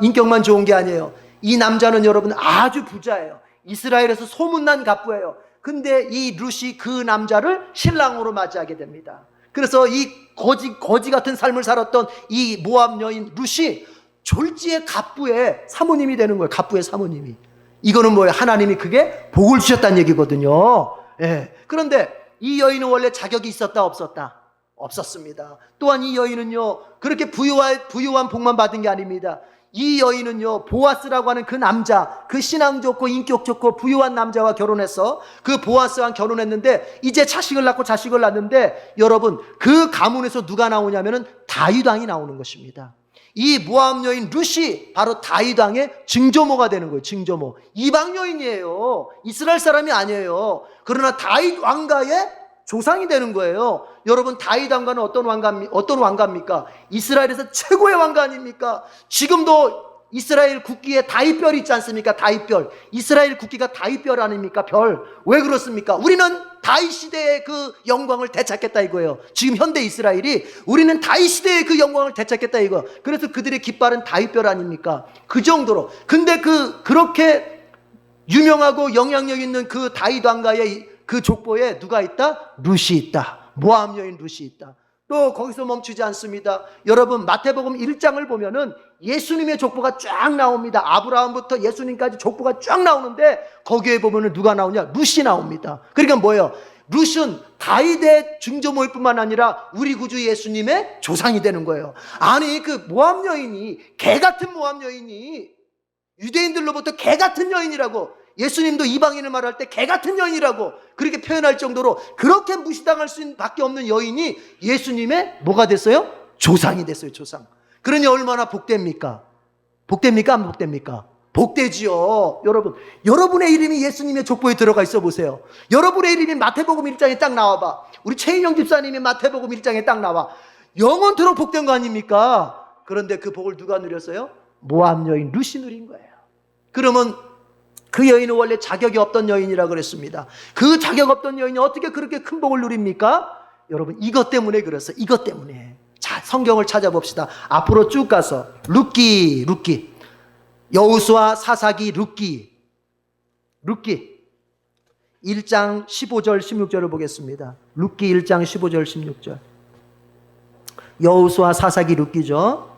인격만 좋은 게 아니에요. 이 남자는 여러분 아주 부자예요. 이스라엘에서 소문난 갑부예요. 근데 이 룻이 그 남자를 신랑으로 맞이하게 됩니다. 그래서 이 거지 같은 삶을 살았던 이 모압 여인 룻이 졸지의 갑부의 사모님이 되는 거예요. 갑부의 사모님이. 이거는 뭐예요? 하나님이 그게 복을 주셨다는 얘기거든요. 예. 그런데 이 여인은 원래 자격이 있었다 없었다? 없었습니다. 또한 이 여인은요, 그렇게 부유한 복만 받은 게 아닙니다. 이 여인은요, 보아스라고 하는 그 남자, 그 신앙 좋고 인격 좋고 부유한 남자와 결혼해서 그 보아스와 결혼했는데 이제 자식을 낳는데 여러분, 그 가문에서 누가 나오냐면은 다윗 왕이 나오는 것입니다. 이 모압 여인 룻이 바로 다윗 왕의 증조모가 되는 거예요. 증조모. 이방 여인이에요. 이스라엘 사람이 아니에요. 그러나 다윗 왕가의 조상이 되는 거예요. 여러분, 다윗 왕가는 어떤 왕가입니까? 이스라엘에서 최고의 왕가 아닙니까? 지금도 이스라엘 국기에 다윗별 있지 않습니까? 다윗별. 이스라엘 국기가 다윗별 아닙니까? 별. 왜 그렇습니까? 우리는 다윗 시대의 그 영광을 되찾겠다 이거예요. 지금 현대 이스라엘이 우리는 다윗 시대의 그 영광을 되찾겠다 이거. 그래서 그들의 깃발은 다윗별 아닙니까? 그 정도로. 근데 그렇게 유명하고 영향력 있는 그 다윗 왕가의 그 족보에 누가 있다? 룻이 있다. 모압 여인 룻이 있다. 또 거기서 멈추지 않습니다. 여러분, 마태복음 1장을 보면은 예수님의 족보가 쫙 나옵니다. 아브라함부터 예수님까지 족보가 쫙 나오는데 거기에 보면은 누가 나오냐? 룻이 나옵니다. 그러니까 뭐예요? 룻은 다윗의 증조모일 뿐만 아니라 우리 구주 예수님의 조상이 되는 거예요. 아니, 그 모압 여인이, 개 같은 모압 여인이, 유대인들로부터 개 같은 여인이라고, 예수님도 이방인을 말할 때 개 같은 여인이라고 그렇게 표현할 정도로 그렇게 무시당할 수밖에 없는 여인이 예수님의 뭐가 됐어요? 조상이 됐어요. 조상. 그러니 얼마나 복됩니까? 복됩니까? 안 복됩니까? 복되지요. 여러분의 이름이 예수님의 족보에 들어가 있어 보세요. 여러분의 이름이 마태복음 1장에 딱 나와봐. 우리 최인영 집사님이 마태복음 1장에 딱 나와. 영원토록 복된 거 아닙니까? 그런데 그 복을 누가 누렸어요? 모압 여인 룻이 누린 거예요. 그러면 그 여인은 원래 자격이 없던 여인이라고 그랬습니다. 그 자격 없던 여인이 어떻게 그렇게 큰 복을 누립니까? 여러분, 이것 때문에 그랬어요. 이것 때문에. 자, 성경을 찾아봅시다. 앞으로 쭉 가서 룻기 여호수아 사사기 룻기 1장 15절 16절을 보겠습니다. 룻기 1장 15절 16절. 여호수아 사사기 룻기죠.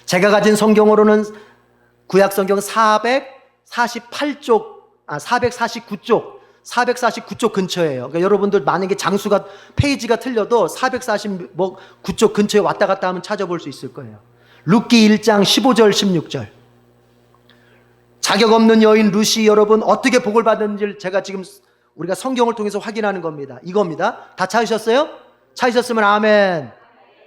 제가 가진 성경으로는 구약 성경 449쪽 근처예요. 그러니까 여러분들 만약에 페이지가 틀려도 449쪽 근처에 왔다 갔다 하면 찾아볼 수 있을 거예요. 룻기 1장 15절 16절. 자격 없는 여인 룻이 여러분 어떻게 복을 받는지를 제가 지금 우리가 성경을 통해서 확인하는 겁니다. 이겁니다. 다 찾으셨어요? 찾으셨으면 아멘.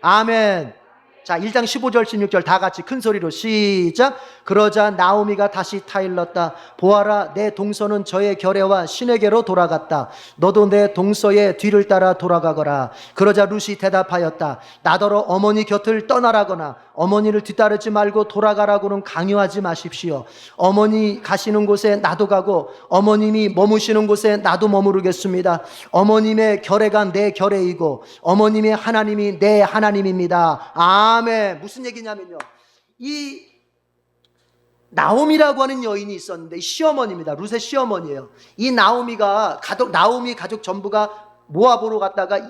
아멘. 자, 1장 15절 16절 다 같이 큰 소리로 시작. 그러자 나오미가 다시 타일렀다. 보아라, 내 동서는 저의 결애와 신에게로 돌아갔다. 너도 내 동서의 뒤를 따라 돌아가거라. 그러자 룻이 대답하였다. 나더러 어머니 곁을 떠나라거나 어머니를 뒤따르지 말고 돌아가라고는 강요하지 마십시오. 어머니 가시는 곳에 나도 가고 어머님이 머무시는 곳에 나도 머무르겠습니다. 어머님의 결애가 내 결애이고 어머님의 하나님이 내 하나님입니다. 아멘. 무슨 얘기냐면요, 이 나오미라고 하는 여인이 있었는데 시어머니입니다. 룻의 시어머니예요. 이 나오미 가족 전부가 모압으로 갔다가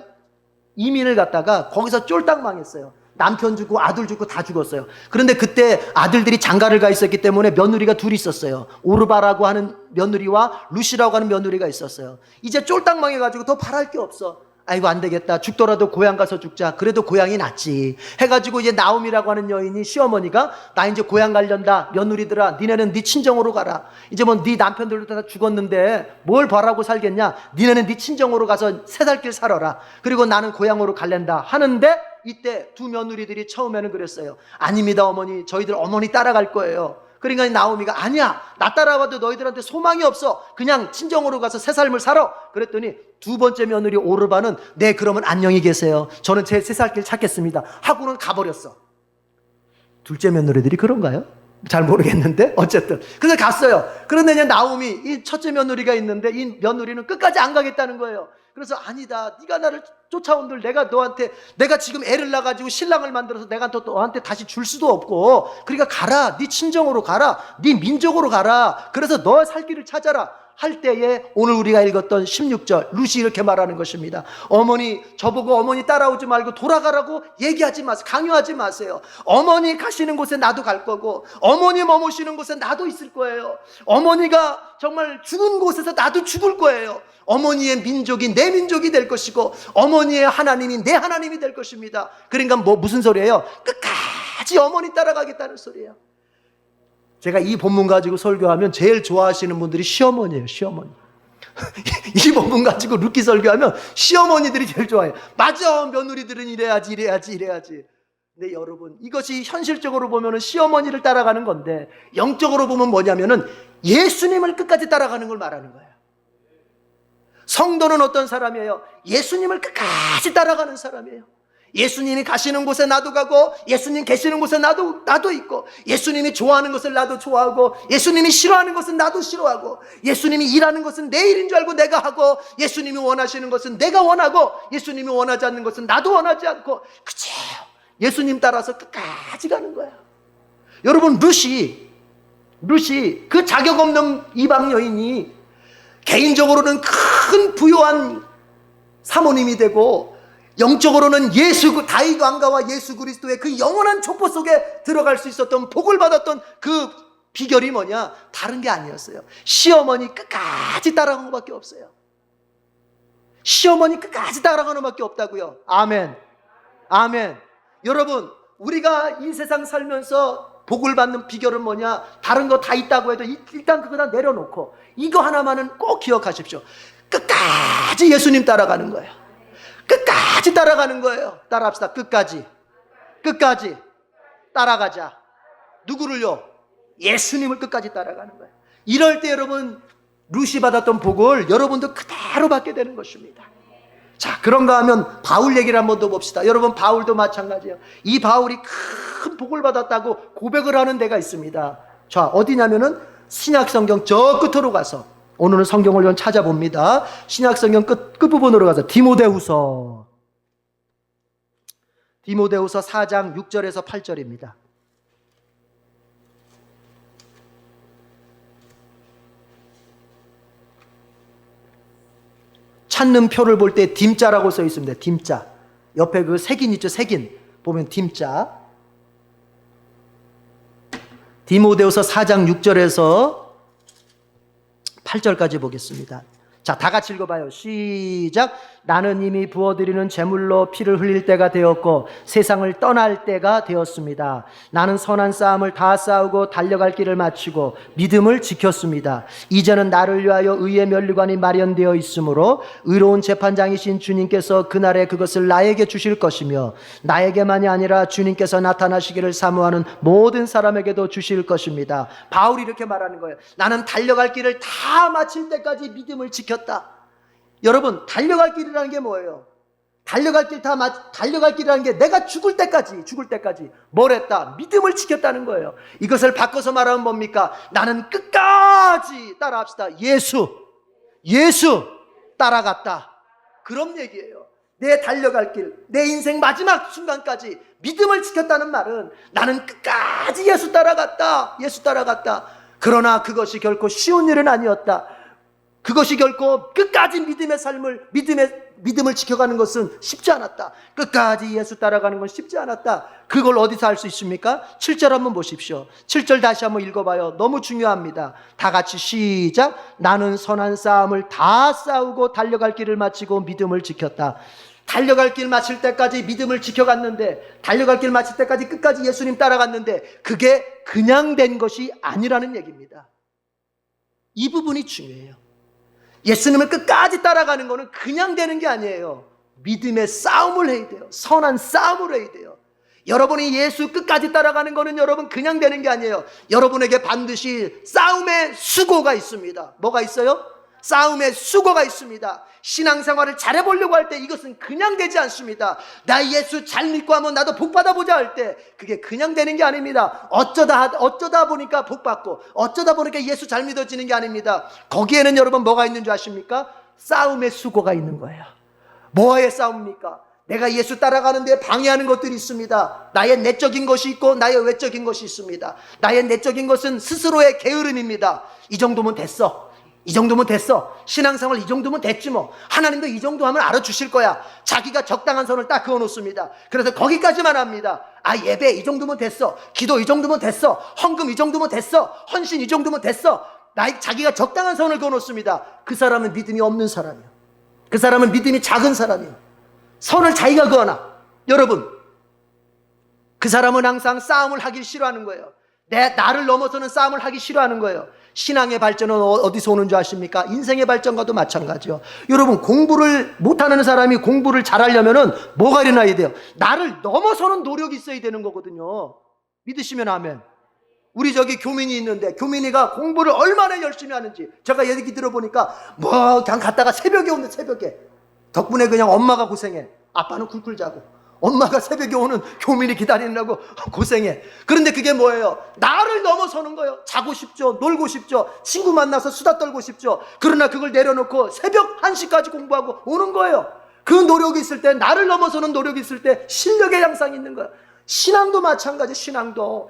이민을 갔다가 거기서 쫄딱 망했어요. 남편 죽고 아들 죽고 다 죽었어요. 그런데 그때 아들들이 장가를 가 있었기 때문에 며느리가 둘이 있었어요. 오르바라고 하는 며느리와 룻이라고 하는 며느리가 있었어요. 이제 쫄딱 망해가지고 더 바랄 게 없어. 아이고, 안 되겠다. 죽더라도 고향 가서 죽자. 그래도 고향이 낫지 해가지고 이제 나오미라고 하는 여인이, 시어머니가 나 이제 고향 가련다. 며느리들아, 니네는 네 친정으로 가라. 이제 뭐 네 남편들도 다 죽었는데 뭘 바라고 살겠냐. 니네는 네 친정으로 가서 세 살 길 살아라. 그리고 나는 고향으로 갈랜다 하는데, 이때 두 며느리들이 처음에는 그랬어요. 아닙니다 어머니, 저희들 어머니 따라갈 거예요. 그러니까 나오미가 아니야, 나 따라와도 너희들한테 소망이 없어. 그냥 친정으로 가서 새 삶을 살아. 그랬더니 두 번째 며느리 오르바는 네, 그러면 안녕히 계세요. 저는 제 새 살 길 찾겠습니다 하고는 가버렸어. 둘째 며느리들이 그런가요? 잘 모르겠는데 어쨌든 그래서 갔어요. 그런데 이제 나오미, 이 첫째 며느리가 있는데 이 며느리는 끝까지 안 가겠다는 거예요. 그래서 아니다, 네가 나를 쫓아온들 내가 지금 애를 낳아가지고 신랑을 만들어서 내가 또 너한테 다시 줄 수도 없고, 그러니까 가라, 네 친정으로 가라, 네 민족으로 가라. 그래서 너 살 길을 찾아라 할 때에 오늘 우리가 읽었던 16절 루시 이렇게 말하는 것입니다. 어머니 저보고 어머니 따라오지 말고 돌아가라고 얘기하지 마세요. 강요하지 마세요. 어머니 가시는 곳에 나도 갈 거고 어머니 머무시는 곳에 나도 있을 거예요. 어머니가 정말 죽은 곳에서 나도 죽을 거예요. 어머니의 민족이 내 민족이 될 것이고 어머니의 하나님이 내 하나님이 될 것입니다. 그러니까 무슨 소리예요? 끝까지 어머니 따라가겠다는 소리예요. 제가 이 본문 가지고 설교하면 제일 좋아하시는 분들이 시어머니예요. 시어머니. 이 본문 가지고 룻기 설교하면 시어머니들이 제일 좋아해요. 맞아, 며느리들은 이래야지. 근데 여러분, 이것이 현실적으로 보면 시어머니를 따라가는 건데 영적으로 보면 뭐냐면은 예수님을 끝까지 따라가는 걸 말하는 거예요. 성도는 어떤 사람이에요? 예수님을 끝까지 따라가는 사람이에요. 예수님이 가시는 곳에 나도 가고 예수님 계시는 곳에 나도 있고 예수님이 좋아하는 것을 나도 좋아하고 예수님이 싫어하는 것은 나도 싫어하고 예수님이 일하는 것은 내 일인 줄 알고 내가 하고 예수님이 원하시는 것은 내가 원하고 예수님이 원하지 않는 것은 나도 원하지 않고 그쵸? 예수님 따라서 끝까지 가는 거야. 여러분 루시 그 자격 없는 이방 여인이 개인적으로는 큰 부유한 사모님이 되고 영적으로는 다윗 왕가와 예수 그리스도의 그 영원한 족보 속에 들어갈 수 있었던 복을 받았던 그 비결이 뭐냐? 다른 게 아니었어요. 시어머니 끝까지 따라간 것밖에 없어요. 시어머니 끝까지 따라가는 것밖에 없다고요. 아멘. 아멘. 여러분, 우리가 이 세상 살면서 복을 받는 비결은 뭐냐? 다른 거 다 있다고 해도 일단 그거 다 내려놓고 이거 하나만은 꼭 기억하십시오. 끝까지 예수님 따라가는 거예요. 끝까지 따라가는 거예요. 따라합시다. 끝까지 따라가자. 누구를요? 예수님을 끝까지 따라가는 거예요. 이럴 때 여러분 루시 받았던 복을 여러분도 그대로 받게 되는 것입니다. 자, 그런가 하면 바울 얘기를 한번 더 봅시다. 여러분 바울도 마찬가지예요. 이 바울이 큰 복을 받았다고 고백을 하는 데가 있습니다. 자, 어디냐면은 신약성경 저 끝으로 가서 오늘은 성경을 좀 찾아봅니다. 신약성경 끝부분으로 가서 디모데후서 4장 6절에서 8절입니다. 찾는 표를 볼 때 딤자라고 써 있습니다. 딤자. 옆에 그 색인 있죠? 색인. 보면 딤자. 디모데후서 4장 6절에서 8절까지 보겠습니다. 자, 다 같이 읽어봐요. 시작. 나는 이미 부어드리는 제물로 피를 흘릴 때가 되었고 세상을 떠날 때가 되었습니다. 나는 선한 싸움을 다 싸우고 달려갈 길을 마치고 믿음을 지켰습니다. 이제는 나를 위하여 의의 면류관이 마련되어 있으므로 의로운 재판장이신 주님께서 그날에 그것을 나에게 주실 것이며 나에게만이 아니라 주님께서 나타나시기를 사모하는 모든 사람에게도 주실 것입니다. 바울이 이렇게 말하는 거예요. 나는 달려갈 길을 다 마칠 때까지 믿음을 지켰다. 여러분, 달려갈 길이라는 게 뭐예요? 달려갈 길이라는 게 내가 죽을 때까지 뭘 했다? 믿음을 지켰다는 거예요. 이것을 바꿔서 말하면 뭡니까? 나는 끝까지 따라합시다. 예수 따라갔다. 그런 얘기예요. 내 달려갈 길, 내 인생 마지막 순간까지 믿음을 지켰다는 말은 나는 끝까지 예수 따라갔다. 그러나 그것이 결코 쉬운 일은 아니었다. 그것이 결코 끝까지 믿음을 지켜가는 것은 쉽지 않았다. 끝까지 예수 따라가는 건 쉽지 않았다. 그걸 어디서 알 수 있습니까? 7절 한번 보십시오. 7절 다시 한번 읽어봐요. 너무 중요합니다. 다 같이 시작. 나는 선한 싸움을 다 싸우고 달려갈 길을 마치고 믿음을 지켰다. 달려갈 길 마칠 때까지 믿음을 지켜갔는데, 달려갈 길 마칠 때까지 끝까지 예수님 따라갔는데 그게 그냥 된 것이 아니라는 얘기입니다. 이 부분이 중요해요. 예수님을 끝까지 따라가는 것은 그냥 되는 게 아니에요. 믿음의 싸움을 해야 돼요. 선한 싸움을 해야 돼요. 여러분이 예수 끝까지 따라가는 것은 여러분 그냥 되는 게 아니에요. 여러분에게 반드시 싸움의 수고가 있습니다. 뭐가 있어요? 싸움의 수고가 있습니다. 신앙생활을 잘해보려고 할 때 이것은 그냥 되지 않습니다. 나 예수 잘 믿고 하면 나도 복 받아보자 할 때 그게 그냥 되는 게 아닙니다. 어쩌다 보니까 복 받고 어쩌다 보니까 예수 잘 믿어지는 게 아닙니다. 거기에는 여러분 뭐가 있는 줄 아십니까? 싸움의 수고가 있는 거예요. 뭐의 싸움입니까? 내가 예수 따라가는데 방해하는 것들이 있습니다. 나의 내적인 것이 있고 나의 외적인 것이 있습니다. 나의 내적인 것은 스스로의 게으름입니다. 이 정도면 됐어. 이 정도면 됐어. 신앙생활 이 정도면 됐지 뭐. 하나님도 이 정도 하면 알아주실 거야. 자기가 적당한 선을 딱 그어놓습니다. 그래서 거기까지만 합니다. 아, 예배 이 정도면 됐어. 기도 이 정도면 됐어. 헌금 이 정도면 됐어. 헌신 이 정도면 됐어. 자기가 적당한 선을 그어놓습니다. 그 사람은 믿음이 없는 사람이에요. 그 사람은 믿음이 작은 사람이에요. 선을 자기가 그어놔. 여러분, 그 사람은 항상 싸움을 하기 싫어하는 거예요. 나를 넘어서는 싸움을 하기 싫어하는 거예요. 신앙의 발전은 어디서 오는 줄 아십니까? 인생의 발전과도 마찬가지요. 여러분, 공부를 못하는 사람이 공부를 잘하려면은 뭐가 일어나야 돼요? 나를 넘어서는 노력이 있어야 되는 거거든요. 믿으시면 아멘. 우리 저기 교민이 있는데 교민이가 공부를 얼마나 열심히 하는지 제가 얘기 들어보니까 뭐 그냥 갔다가 새벽에 오는데 새벽에 덕분에 그냥 엄마가 고생해. 아빠는 쿨쿨 자고 엄마가 새벽에 오는 교민이 기다리느라고 고생해. 그런데 그게 뭐예요? 나를 넘어서는 거예요. 자고 싶죠. 놀고 싶죠. 친구 만나서 수다 떨고 싶죠. 그러나 그걸 내려놓고 새벽 1시까지 공부하고 오는 거예요. 그 노력이 있을 때, 나를 넘어서는 노력이 있을 때 실력의 향상이 있는 거예요. 신앙도 마찬가지. 신앙도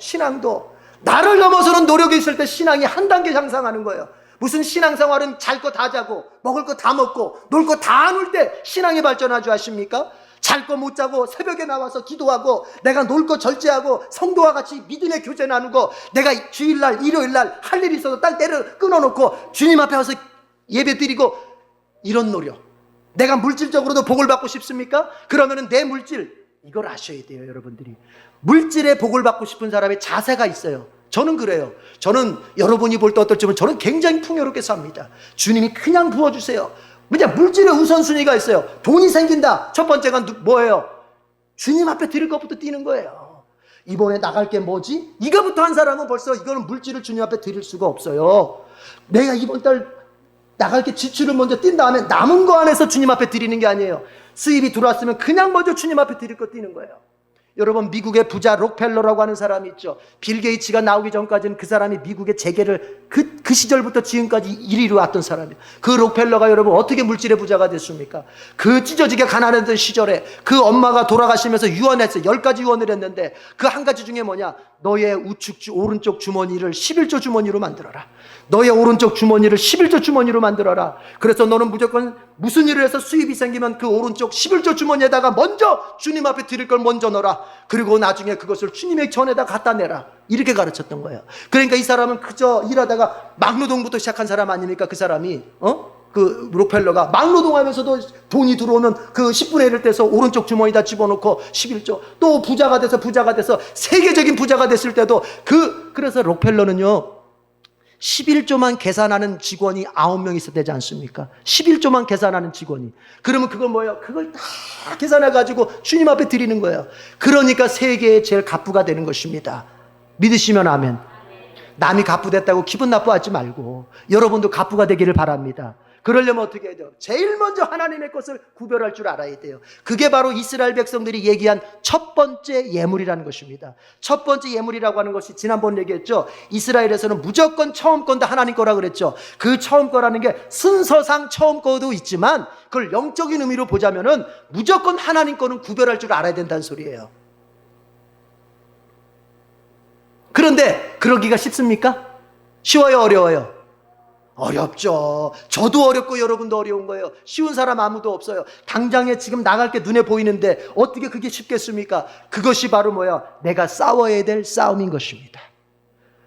나를 넘어서는 노력이 있을 때 신앙이 한 단계 향상하는 거예요. 무슨 신앙생활은 잘 거 다 자고 먹을 거 다 먹고 놀 거 다 안 올 때 신앙이 발전하지 아십니까? 잘 거 못 자고 새벽에 나와서 기도하고 내가 놀 거 절제하고 성도와 같이 믿음의 교제 나누고 내가 주일날 일요일날 할 일이 있어도 딸 때를 끊어놓고 주님 앞에 와서 예배 드리고 이런 노력. 내가 물질적으로도 복을 받고 싶습니까? 그러면은 내 물질 이걸 아셔야 돼요. 여러분들이 물질에 복을 받고 싶은 사람의 자세가 있어요. 저는 그래요. 저는 여러분이 볼 때 어떨지 모르지만 저는 굉장히 풍요롭게 삽니다. 주님이 그냥 부어주세요. 그냥 물질의 우선순위가 있어요. 돈이 생긴다. 첫 번째가 뭐예요? 주님 앞에 드릴 것부터 뛰는 거예요. 이번에 나갈 게 뭐지? 이거부터 한 사람은 벌써 이거는 물질을 주님 앞에 드릴 수가 없어요. 내가 이번 달 나갈 게 지출을 먼저 뛴 다음에 남은 거 안에서 주님 앞에 드리는 게 아니에요. 수입이 들어왔으면 그냥 먼저 주님 앞에 드릴 거 뛰는 거예요. 여러분, 미국의 부자 록펠러라고 하는 사람이 있죠. 빌 게이츠가 나오기 전까지는 그 사람이 미국의 재계를 그 시절부터 지금까지 1위로 왔던 사람이에요. 그 록펠러가 여러분 어떻게 물질의 부자가 됐습니까? 그 찢어지게 가난했던 시절에 그 엄마가 돌아가시면서 유언했어요. 10가지 유언을 했는데 그 한 가지 중에 뭐냐? 너의 오른쪽 주머니를 11조 주머니로 만들어라. 너의 오른쪽 주머니를 11조 주머니로 만들어라. 그래서 너는 무조건 무슨 일을 해서 수입이 생기면 그 오른쪽 11조 주머니에다가 먼저 주님 앞에 드릴 걸 먼저 넣어라. 그리고 나중에 그것을 주님의 전에다 갖다 내라. 이렇게 가르쳤던 거예요. 그러니까 이 사람은 그저 일하다가 막노동부터 시작한 사람 아닙니까? 그 사람이 그 록펠러가 막노동하면서도 돈이 들어오는 그 10분의 1을 떼서 오른쪽 주머니에다 집어넣고 11조 또 부자가 돼서 세계적인 부자가 됐을 때도 그래서 록펠러는요 11조만 계산하는 직원이 9명 있어야 되지 않습니까? 11조만 계산하는 직원이. 그러면 그걸 뭐예요? 그걸 다 계산해가지고 주님 앞에 드리는 거예요. 그러니까 세계의 제일 갑부가 되는 것입니다. 믿으시면 아멘. 남이 갑부됐다고 기분 나빠하지 말고 여러분도 갑부가 되기를 바랍니다. 그러려면 어떻게 해야 돼요? 제일 먼저 하나님의 것을 구별할 줄 알아야 돼요. 그게 바로 이스라엘 백성들이 얘기한 첫 번째 예물이라는 것입니다. 첫 번째 예물이라고 하는 것이 지난번 얘기했죠. 이스라엘에서는 무조건 처음 건다 하나님 거라 그랬죠. 그 처음 거라는 게 순서상 처음 거도 있지만 그걸 영적인 의미로 보자면은 무조건 하나님 거는 구별할 줄 알아야 된다는 소리예요. 그런데 그러기가 쉽습니까? 쉬워요, 어려워요? 어렵죠. 저도 어렵고 여러분도 어려운 거예요. 쉬운 사람 아무도 없어요. 당장에 지금 나갈 게 눈에 보이는데 어떻게 그게 쉽겠습니까? 그것이 바로 뭐야? 내가 싸워야 될 싸움인 것입니다.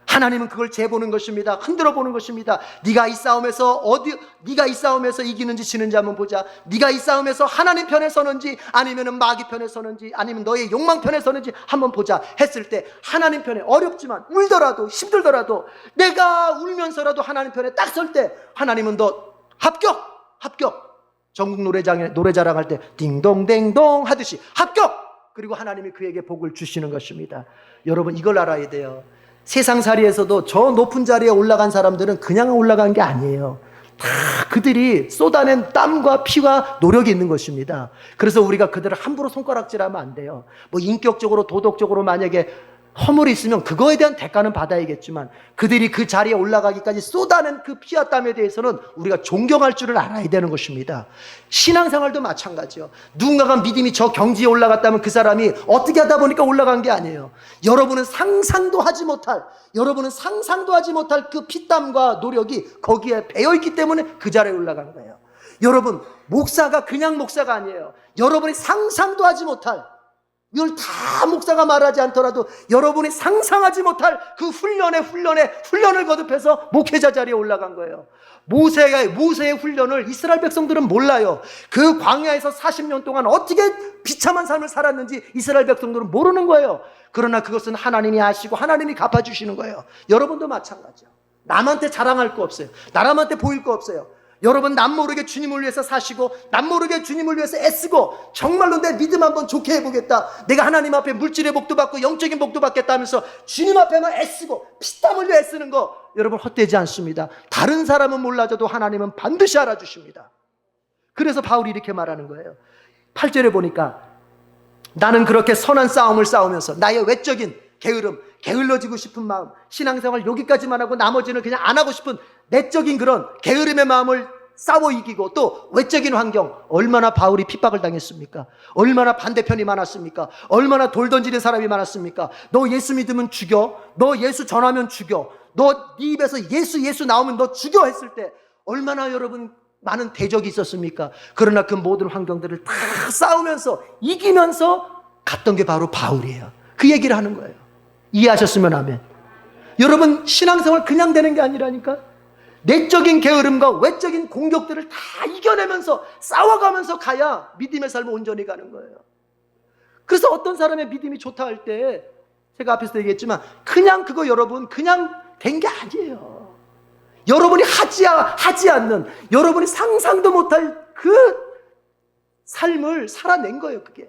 하나님은 그걸 재보는 것입니다. 흔들어 보는 것입니다. 네가 이 싸움에서 이기는지 지는지 한번 보자. 네가 이 싸움에서 하나님 편에 서는지 아니면은 마귀 편에 서는지 아니면 너의 욕망 편에 서는지 한번 보자 했을 때 하나님 편에 어렵지만 울더라도 힘들더라도 내가 울면서라도 하나님 편에 딱 설 때 하나님은 너 합격. 전국 노래자랑 할 때 딩동댕동 하듯이 합격. 그리고 하나님이 그에게 복을 주시는 것입니다. 여러분 이걸 알아야 돼요. 세상살이에서도 저 높은 자리에 올라간 사람들은 그냥 올라간 게 아니에요. 다 그들이 쏟아낸 땀과 피와 노력이 있는 것입니다. 그래서 우리가 그들을 함부로 손가락질하면 안 돼요. 뭐 인격적으로 도덕적으로 만약에 허물이 있으면 그거에 대한 대가는 받아야겠지만 그들이 그 자리에 올라가기까지 쏟아낸 그 피와 땀에 대해서는 우리가 존경할 줄을 알아야 되는 것입니다. 신앙생활도 마찬가지요. 누군가가 믿음이 저 경지에 올라갔다면 그 사람이 어떻게 하다 보니까 올라간 게 아니에요. 여러분은 상상도 하지 못할 그 피땀과 노력이 거기에 배어있기 때문에 그 자리에 올라간 거예요. 여러분, 목사가 그냥 목사가 아니에요. 여러분이 상상도 하지 못할, 이걸 다 목사가 말하지 않더라도 여러분이 상상하지 못할 그 훈련을 거듭해서 목회자 자리에 올라간 거예요. 모세의 훈련을 이스라엘 백성들은 몰라요. 그 광야에서 40년 동안 어떻게 비참한 삶을 살았는지 이스라엘 백성들은 모르는 거예요. 그러나 그것은 하나님이 아시고 하나님이 갚아주시는 거예요. 여러분도 마찬가지예요. 남한테 자랑할 거 없어요. 남한테 보일 거 없어요. 여러분, 남 모르게 주님을 위해서 사시고 남 모르게 주님을 위해서 애쓰고 정말로 내 믿음 한번 좋게 해보겠다, 내가 하나님 앞에 물질의 복도 받고 영적인 복도 받겠다 하면서 주님 앞에만 애쓰고 피땀 흘려 애쓰는 거 여러분 헛되지 않습니다. 다른 사람은 몰라줘도 하나님은 반드시 알아주십니다. 그래서 바울이 이렇게 말하는 거예요. 8절에 보니까 나는 그렇게 선한 싸움을 싸우면서 나의 외적인 게으름, 게을러지고 싶은 마음, 신앙생활 여기까지만 하고 나머지는 그냥 안 하고 싶은 내적인 그런 게으름의 마음을 싸워 이기고, 또 외적인 환경, 얼마나 바울이 핍박을 당했습니까? 얼마나 반대편이 많았습니까? 얼마나 돌 던지는 사람이 많았습니까? 너 예수 믿으면 죽여, 너 예수 전하면 죽여, 너 네 입에서 예수 나오면 너 죽여 했을 때 얼마나 여러분 많은 대적이 있었습니까? 그러나 그 모든 환경들을 다 싸우면서 이기면서 갔던 게 바로 바울이에요. 그 얘기를 하는 거예요. 이해하셨으면 아멘. 여러분, 신앙생활 그냥 되는 게 아니라니까. 내적인 게으름과 외적인 공격들을 다 이겨내면서 싸워가면서 가야 믿음의 삶을 온전히 가는 거예요. 그래서 어떤 사람의 믿음이 좋다 할 때 제가 앞에서 얘기했지만 그냥 그거 여러분 그냥 된 게 아니에요. 여러분이 하지 않는, 여러분이 상상도 못할 그 삶을 살아낸 거예요. 그게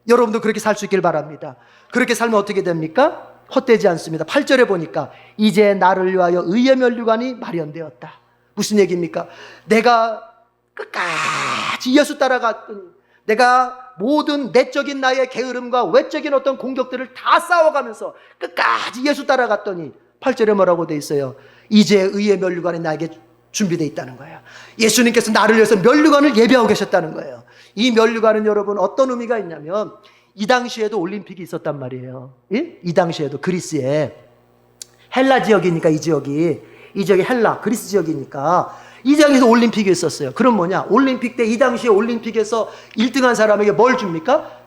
여러분도 그렇게 살 수 있길 바랍니다. 그렇게 살면 어떻게 됩니까? 헛되지 않습니다. 8절에 보니까 이제 나를 위하여 의의 면류관이 마련되었다. 무슨 얘기입니까? 내가 끝까지 예수 따라갔더니, 내가 모든 내적인 나의 게으름과 외적인 어떤 공격들을 다 싸워가면서 끝까지 예수 따라갔더니 8절에 뭐라고 돼 있어요? 이제 의의 면류관이 나에게 준비되어 있다는 거예요. 예수님께서 나를 위해서 면류관을 예비하고 계셨다는 거예요. 이 면류관은 여러분 어떤 의미가 있냐면, 이 당시에도 올림픽이 있었단 말이에요. 예? 이 당시에도 그리스에, 헬라 지역이니까 이 지역이 헬라 그리스 지역이니까 이 지역에서 올림픽이 있었어요. 그럼 뭐냐? 올림픽 때 이 당시에 올림픽에서 1등한 사람에게 뭘 줍니까?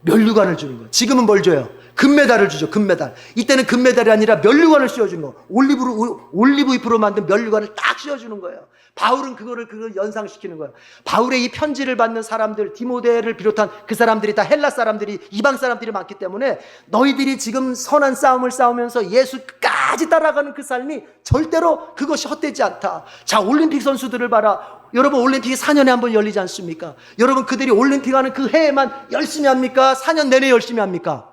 면류관을 주는 거예요. 지금은 뭘 줘요? 금메달을 주죠. 금메달. 이때는 금메달이 아니라 면류관을 씌워주는 거. 올리브 잎으로 만든 면류관을 딱 씌워주는 거예요. 바울은 그걸 연상시키는 거예요. 바울의 이 편지를 받는 사람들, 디모데를 비롯한 그 사람들이 다 헬라 사람들이, 이방 사람들이 많기 때문에 너희들이 지금 선한 싸움을 싸우면서 예수 끝까지 따라가는 그 삶이 절대로 그것이 헛되지 않다. 자, 올림픽 선수들을 봐라. 여러분, 올림픽이 4년에 한 번 열리지 않습니까? 여러분, 그들이 올림픽 하는 그 해에만 열심히 합니까? 4년 내내 열심히 합니까?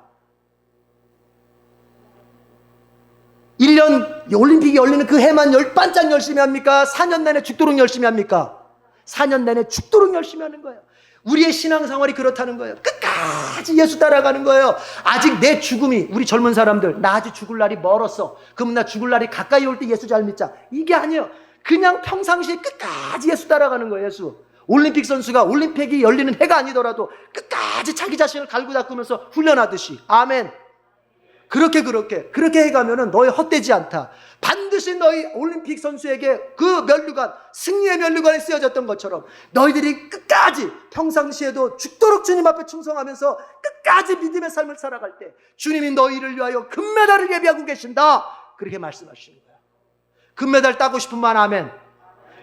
1년 올림픽이 열리는 그 해만 반짝 열심히 합니까? 4년 내내 죽도록 열심히 합니까? 4년 내내 죽도록 열심히 하는 거예요. 우리의 신앙생활이 그렇다는 거예요. 끝까지 예수 따라가는 거예요. 아직 내 죽음이, 우리 젊은 사람들, 나 아직 죽을 날이 멀었어. 그럼 나 죽을 날이 가까이 올 때 예수 잘 믿자. 이게 아니에요. 그냥 평상시에 끝까지 예수 따라가는 거예요. 예수. 올림픽 선수가 올림픽이 열리는 해가 아니더라도 끝까지 자기 자신을 갈고 닦으면서 훈련하듯이. 아멘. 그렇게 해가면은 너희 헛되지 않다. 반드시 너희 올림픽 선수에게 그 면류관, 승리의 면류관이 쓰여졌던 것처럼 너희들이 끝까지 평상시에도 죽도록 주님 앞에 충성하면서 끝까지 믿음의 삶을 살아갈 때 주님이 너희를 위하여 금메달을 예비하고 계신다. 그렇게 말씀하시는 거야. 금메달 따고 싶은 분 아멘.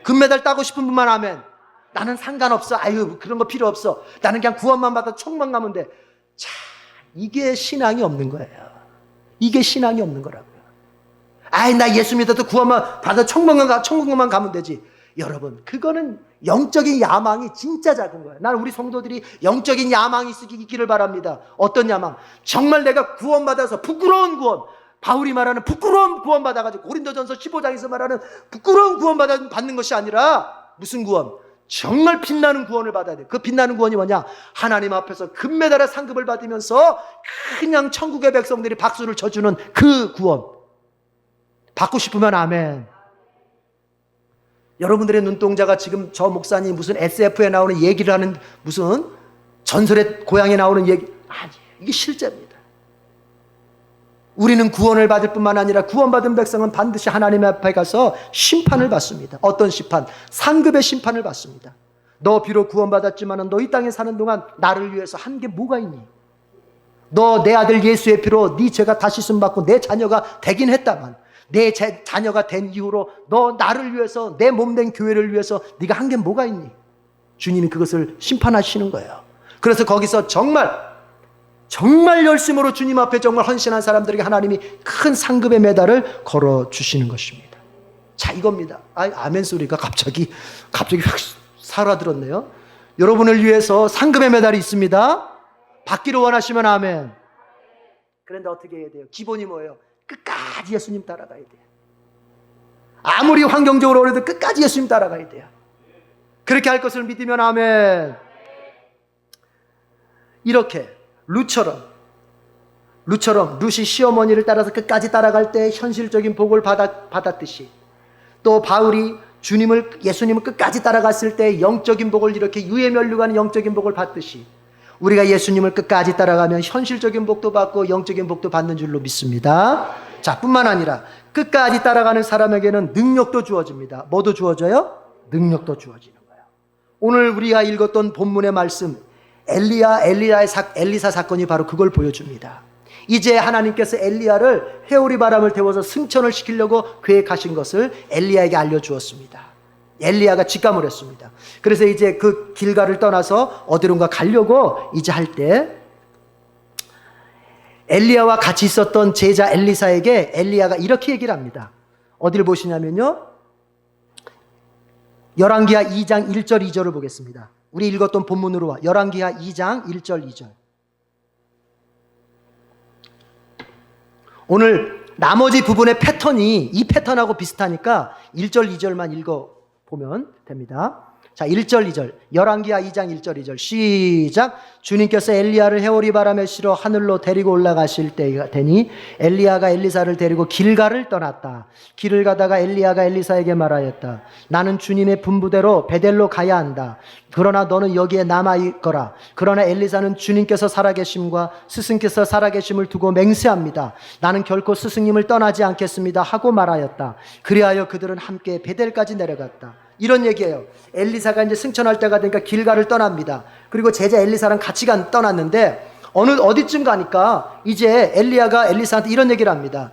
금메달 따고 싶은 분만 아멘. 나는 상관없어. 아유, 그런 거 필요 없어. 나는 그냥 구원만 받아 천국만 가면 돼. 자, 이게 신앙이 없는 거예요. 이게 신앙이 없는 거라고요. 아이, 나 예수 믿어도 구원만 받아 천국만 가면 되지. 여러분, 그거는 영적인 야망이 진짜 작은 거예요. 나는 우리 성도들이 영적인 야망이 있기를 바랍니다. 어떤 야망? 정말 내가 구원받아서 부끄러운 구원, 바울이 말하는 부끄러운 구원 받아가지고 고린도전서 15장에서 말하는 부끄러운 구원 받는 것이 아니라 무슨 구원? 정말 빛나는 구원을 받아야 돼요. 그 빛나는 구원이 뭐냐? 하나님 앞에서 금메달의 상급을 받으면서 그냥 천국의 백성들이 박수를 쳐주는 그 구원. 받고 싶으면 아멘. 여러분들의 눈동자가 지금 저 목사님 무슨 SF에 나오는 얘기를 하는 무슨 전설의 고향에 나오는 얘기, 아니, 이게 실제입니다. 우리는 구원을 받을 뿐만 아니라 구원받은 백성은 반드시 하나님 앞에 가서 심판을 받습니다. 어떤 심판? 상급의 심판을 받습니다. 너 비록 구원받았지만 너 이 땅에 사는 동안 나를 위해서 한 게 뭐가 있니? 너 내 아들 예수의 피로 네 죄가 다 씻음 받고 내 자녀가 되긴 했다만 내 자녀가 된 이후로 너 나를 위해서 내 몸된 교회를 위해서 네가 한 게 뭐가 있니? 주님이 그것을 심판하시는 거예요. 그래서 거기서 정말 열심으로 주님 앞에 정말 헌신한 사람들에게 하나님이 큰 상급의 메달을 걸어주시는 것입니다. 자, 이겁니다. 아멘 소리가 갑자기 확 살아들었네요. 여러분을 위해서 상급의 메달이 있습니다. 받기를 원하시면 아멘. 그런데 어떻게 해야 돼요? 기본이 뭐예요? 끝까지 예수님 따라가야 돼요. 아무리 환경적으로 어려도 끝까지 예수님 따라가야 돼요. 그렇게 할 것을 믿으면 아멘. 이렇게 룻이 시어머니를 따라서 끝까지 따라갈 때 현실적인 복을 받았듯이, 또 바울이 예수님을 끝까지 따라갔을 때 영적인 복을 이렇게 유해면류가는 영적인 복을 받듯이 우리가 예수님을 끝까지 따라가면 현실적인 복도 받고 영적인 복도 받는 줄로 믿습니다. 자, 뿐만 아니라 끝까지 따라가는 사람에게는 능력도 주어집니다. 뭐도 주어져요? 능력도 주어지는 거예요. 오늘 우리가 읽었던 본문의 말씀, 엘리사 사건이 바로 그걸 보여줍니다. 이제 하나님께서 엘리야를 회오리 바람을 태워서 승천을 시키려고 계획하신 것을 엘리야에게 알려주었습니다. 엘리야가 직감을 했습니다. 그래서 이제 그 길가를 떠나서 어디론가 가려고 이제 할 때 엘리야와 같이 있었던 제자 엘리사에게 엘리야가 이렇게 얘기를 합니다. 어디를 보시냐면요, 열왕기하 2장 1절 2절을 보겠습니다. 우리 읽었던 본문으로 와. 열왕기하 2장 1절 2절. 오늘 나머지 부분의 패턴이 이 패턴하고 비슷하니까 1절 2절만 읽어보면 됩니다. 자, 1절 2절. 열왕기하 2장 1절 2절. 시작. 주님께서 엘리야를 회오리 바람에 실어 하늘로 데리고 올라가실 때가 되니 엘리야가 엘리사를 데리고 길가를 떠났다. 길을 가다가 엘리야가 엘리사에게 말하였다. 나는 주님의 분부대로 베델로 가야 한다. 그러나 너는 여기에 남아있거라. 그러나 엘리사는 주님께서 살아계심과 스승께서 살아계심을 두고 맹세합니다. 나는 결코 스승님을 떠나지 않겠습니다 하고 말하였다. 그리하여 그들은 함께 베델까지 내려갔다. 이런 얘기예요. 엘리사가 이제 승천할 때가 되니까 길가를 떠납니다. 그리고 제자 엘리사랑 같이 떠났는데 어디쯤 가니까 이제 엘리야가 엘리사한테 이런 얘기를 합니다.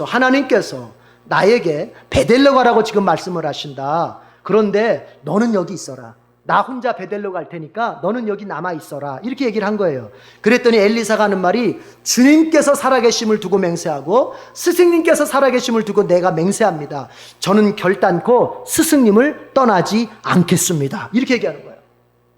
하나님께서 나에게 베델로 가라고 지금 말씀을 하신다. 그런데 너는 여기 있어라. 나 혼자 베델로 갈 테니까 너는 여기 남아 있어라. 이렇게 얘기를 한 거예요. 그랬더니 엘리사가 하는 말이 주님께서 살아계심을 두고 맹세하고 스승님께서 살아계심을 두고 내가 맹세합니다. 저는 결단코 스승님을 떠나지 않겠습니다. 이렇게 얘기하는 거예요.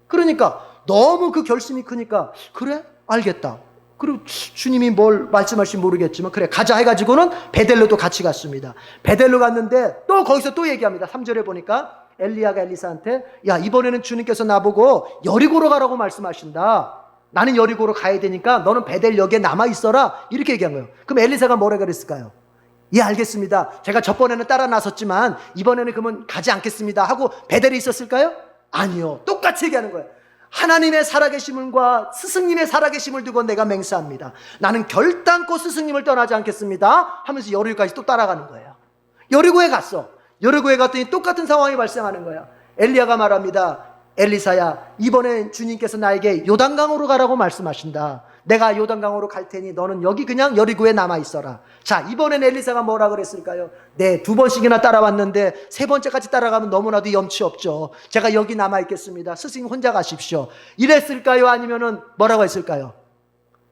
그러니까 너무 그 결심이 크니까 그래? 알겠다. 그리고 주님이 뭘 말씀하실지 모르겠지만 그래 가자 해가지고는 베델로도 같이 갔습니다. 베델로 갔는데 또 거기서 또 얘기합니다. 3절에 보니까 엘리야가 엘리사한테 야, 이번에는 주님께서 나보고 여리고로 가라고 말씀하신다. 나는 여리고로 가야 되니까 너는 베델역에 남아있어라. 이렇게 얘기한 거예요. 그럼 엘리사가 뭐라 그랬을까요? 예, 알겠습니다. 제가 저번에는 따라 나섰지만 이번에는 그러면 가지 않겠습니다 하고 베델에 있었을까요? 아니요. 똑같이 얘기하는 거예요. 하나님의 살아계심과 스승님의 살아계심을 두고 내가 맹세합니다. 나는 결단코 스승님을 떠나지 않겠습니다 하면서 여리고까지 또 따라가는 거예요. 여리고에 갔어. 여리고에 갔더니 똑같은 상황이 발생하는 거야. 엘리야가 말합니다. 엘리사야, 이번엔 주님께서 나에게 요단강으로 가라고 말씀하신다. 내가 요단강으로 갈 테니 너는 여기 그냥 여리고에 남아있어라. 자, 이번엔 엘리사가 뭐라 그랬을까요? 네, 2번씩이나 따라왔는데 3번째까지 따라가면 너무나도 염치 없죠. 제가 여기 남아있겠습니다. 스승님 혼자 가십시오. 이랬을까요? 아니면은 뭐라고 했을까요?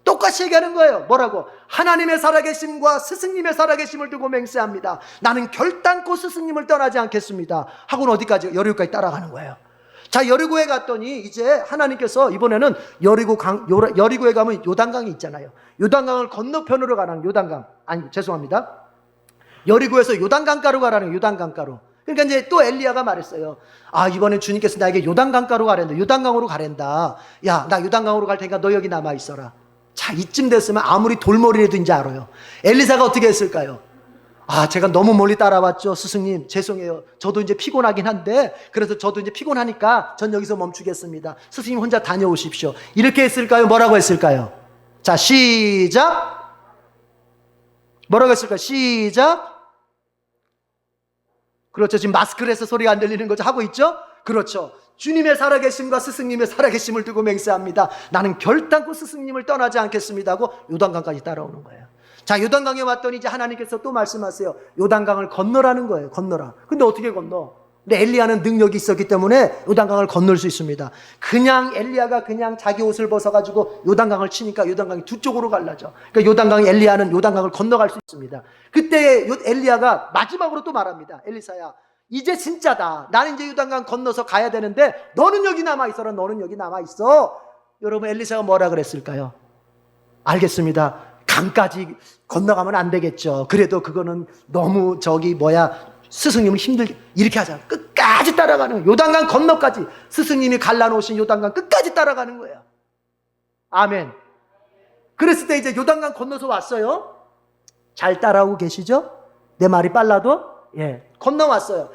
똑같이 얘기하는 거예요. 뭐라고? 하나님의 살아계심과 스승님의 살아계심을 두고 맹세합니다. 나는 결단코 스승님을 떠나지 않겠습니다 하고는 어디까지? 여리고까지 따라가는 거예요. 자, 여리고에 갔더니 이제 하나님께서 이번에는 여리고에 가면 요단강이 있잖아요. 요단강을 건너편으로 가라는 요단강. 아니, 죄송합니다. 여리고에서 요단강가로 가라는 요단강가로. 그러니까 이제 또 엘리야가 말했어요. 아, 이번에 주님께서 나에게 요단강가로 가랜다. 요단강으로 가랜다. 야, 나 요단강으로 갈 테니까 너 여기 남아 있어라. 자, 이쯤 됐으면 아무리 돌머리라도 이제 알아요. 엘리사가 어떻게 했을까요? 아, 제가 너무 멀리 따라왔죠. 스승님, 죄송해요. 저도 이제 피곤하긴 한데, 그래서 저도 이제 피곤하니까 전 여기서 멈추겠습니다. 스승님 혼자 다녀오십시오. 이렇게 했을까요? 뭐라고 했을까요? 자, 시작. 뭐라고 했을까요? 시작. 그렇죠. 지금 마스크를 해서 소리가 안 들리는 거죠. 하고 있죠? 그렇죠. 주님의 살아계심과 스승님의 살아계심을 두고 맹세합니다. 나는 결단코 스승님을 떠나지 않겠습니다 하고 요단강까지 따라오는 거예요. 자, 요단강에 왔더니 이제 하나님께서 또 말씀하세요. 요단강을 건너라는 거예요. 건너라. 근데 어떻게 건너? 근데 엘리야는 능력이 있었기 때문에 요단강을 건널 수 있습니다. 그냥 엘리야가 그냥 자기 옷을 벗어가지고 요단강을 치니까 요단강이 두 쪽으로 갈라져. 그러니까 요단강이 엘리야는 요단강을 건너갈 수 있습니다. 그때 엘리야가 마지막으로 또 말합니다. 엘리사야, 이제 진짜다. 나는 이제 요단강 건너서 가야 되는데 너는 여기 남아있어라. 너는 여기 남아있어. 여러분, 엘리사가 뭐라 그랬을까요? 알겠습니다. 강까지 건너가면 안 되겠죠. 그래도 그거는 너무 스승님을 힘들게 이렇게 하자. 끝까지 따라가는 거예요. 요단강 건너까지 스승님이 갈라놓으신 요단강 끝까지 따라가는 거예요. 아멘. 그랬을 때 이제 요단강 건너서 왔어요. 잘 따라오고 계시죠? 내 말이 빨라도 건너왔어요.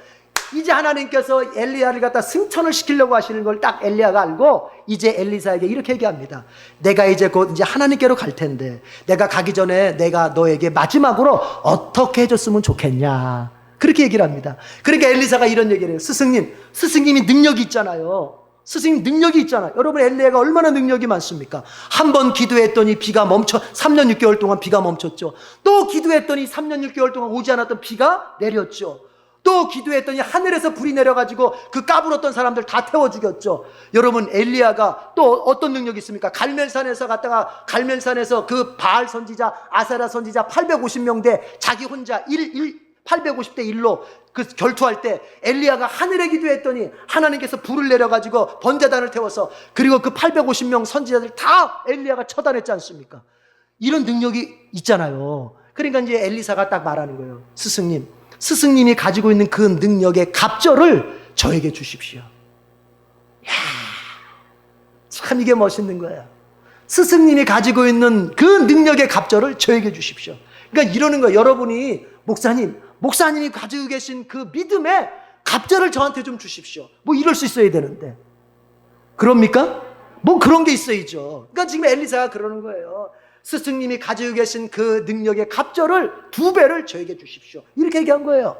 이제 하나님께서 엘리야를 갖다 승천을 시키려고 하시는 걸 딱 엘리야가 알고 이제 엘리사에게 이렇게 얘기합니다. 내가 이제 곧 이제 하나님께로 갈 텐데 내가 가기 전에 내가 너에게 마지막으로 어떻게 해줬으면 좋겠냐. 그렇게 얘기를 합니다. 그러니까 엘리사가 이런 얘기를 해요. 스승님이 능력이 있잖아요. 스승님 능력이 있잖아요. 여러분, 엘리야가 얼마나 능력이 많습니까? 한 번 기도했더니 비가 3년 6개월 동안 비가 멈췄죠. 또 기도했더니 3년 6개월 동안 오지 않았던 비가 내렸죠. 또 기도했더니 하늘에서 불이 내려가지고 그 까불었던 사람들 다 태워 죽였죠. 여러분, 엘리야가 또 어떤 능력이 있습니까? 갈멜산에서 그 바알 선지자, 아세라 선지자 850명 대 자기 혼자 850대 1로 그 결투할 때 엘리야가 하늘에 기도했더니 하나님께서 불을 내려가지고 번제단을 태워서 그리고 그 850명 선지자들 다 엘리야가 처단했지 않습니까? 이런 능력이 있잖아요. 그러니까 이제 엘리사가 딱 말하는 거예요. 스승님이 가지고 있는 그 능력의 갑절을 저에게 주십시오. 이야, 참 이게 멋있는 거예요. 스승님이 가지고 있는 그 능력의 갑절을 저에게 주십시오. 그러니까 이러는 거예요. 여러분이 목사님이 가지고 계신 그 믿음의 갑절을 저한테 좀 주십시오. 뭐 이럴 수 있어야 되는데. 그럽니까? 뭐 그런 게 있어야죠. 그러니까 지금 엘리사가 그러는 거예요. 스승님이 가지고 계신 그 능력의 갑절을 2배를 저에게 주십시오. 이렇게 얘기한 거예요.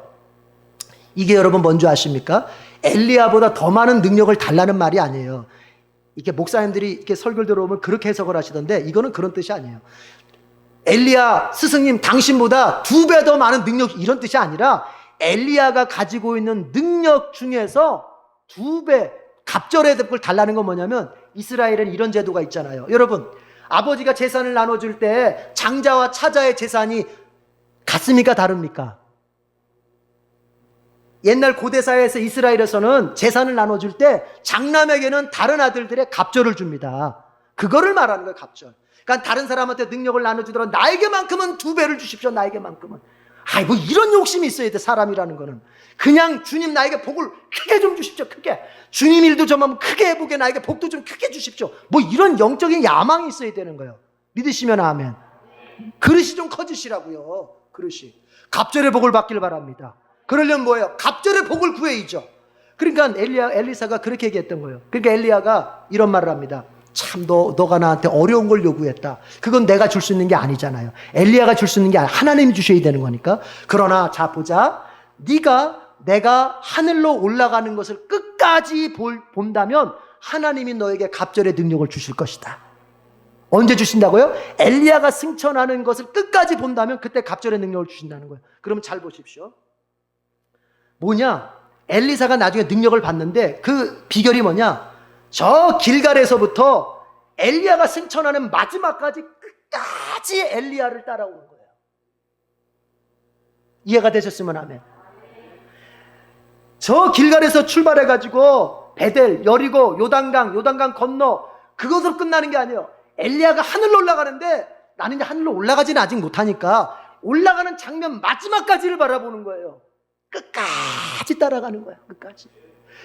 이게 여러분 뭔지 아십니까? 엘리야보다 더 많은 능력을 달라는 말이 아니에요. 이렇게 목사님들이 이렇게 설교를 들어오면 그렇게 해석을 하시던데 이거는 그런 뜻이 아니에요. 엘리야 스승님 당신보다 2배 더 많은 능력, 이런 뜻이 아니라 엘리야가 가지고 있는 능력 중에서 2배 갑절의 걸 달라는 건 뭐냐면, 이스라엘에는 이런 제도가 있잖아요. 여러분, 아버지가 재산을 나눠줄 때 장자와 차자의 재산이 같습니까? 다릅니까? 옛날 고대사회에서 이스라엘에서는 재산을 나눠줄 때 장남에게는 다른 아들들의 갑절을 줍니다. 그거를 말하는 거예요, 갑절. 그러니까 다른 사람한테 능력을 나눠주더라도 나에게만큼은 2배를 주십시오. 나에게만큼은. 아이, 뭐 이런 욕심이 있어야 돼, 사람이라는 거는. 그냥 주님 나에게 복을 크게 좀 주십시오. 크게. 주님 일도 좀 한번 크게 해보게, 나에게 복도 좀 크게 주십시오. 뭐 이런 영적인 야망이 있어야 되는 거예요. 믿으시면 아멘. 그릇이 좀 커지시라고요. 그릇이. 갑절의 복을 받길 바랍니다. 그러려면 뭐예요? 갑절의 복을 구해야죠. 그러니까 엘리사가 그렇게 얘기했던 거예요. 그러니까 엘리야가 이런 말을 합니다. 참 너가 나한테 어려운 걸 요구했다. 그건 내가 줄 수 있는 게 아니잖아요. 엘리야가 줄 수 있는 게 아니라 하나님이 주셔야 되는 거니까. 그러나 자 보자. 내가 하늘로 올라가는 것을 끝까지 본다면 하나님이 너에게 갑절의 능력을 주실 것이다. 언제 주신다고요? 엘리야가 승천하는 것을 끝까지 본다면 그때 갑절의 능력을 주신다는 거예요. 그러면 잘 보십시오. 뭐냐? 엘리사가 나중에 능력을 받는데 그 비결이 뭐냐? 저 길갈에서부터 엘리야가 승천하는 마지막까지 끝까지 엘리야를 따라오는 거예요. 이해가 되셨으면 아멘. 저 길갈에서 출발해가지고 베델, 여리고, 요단강 건너, 그것으로 끝나는 게 아니에요. 엘리야가 하늘로 올라가는데 나는 이제 하늘로 올라가지는 아직 못하니까 올라가는 장면 마지막까지를 바라보는 거예요. 끝까지 따라가는 거예요. 끝까지.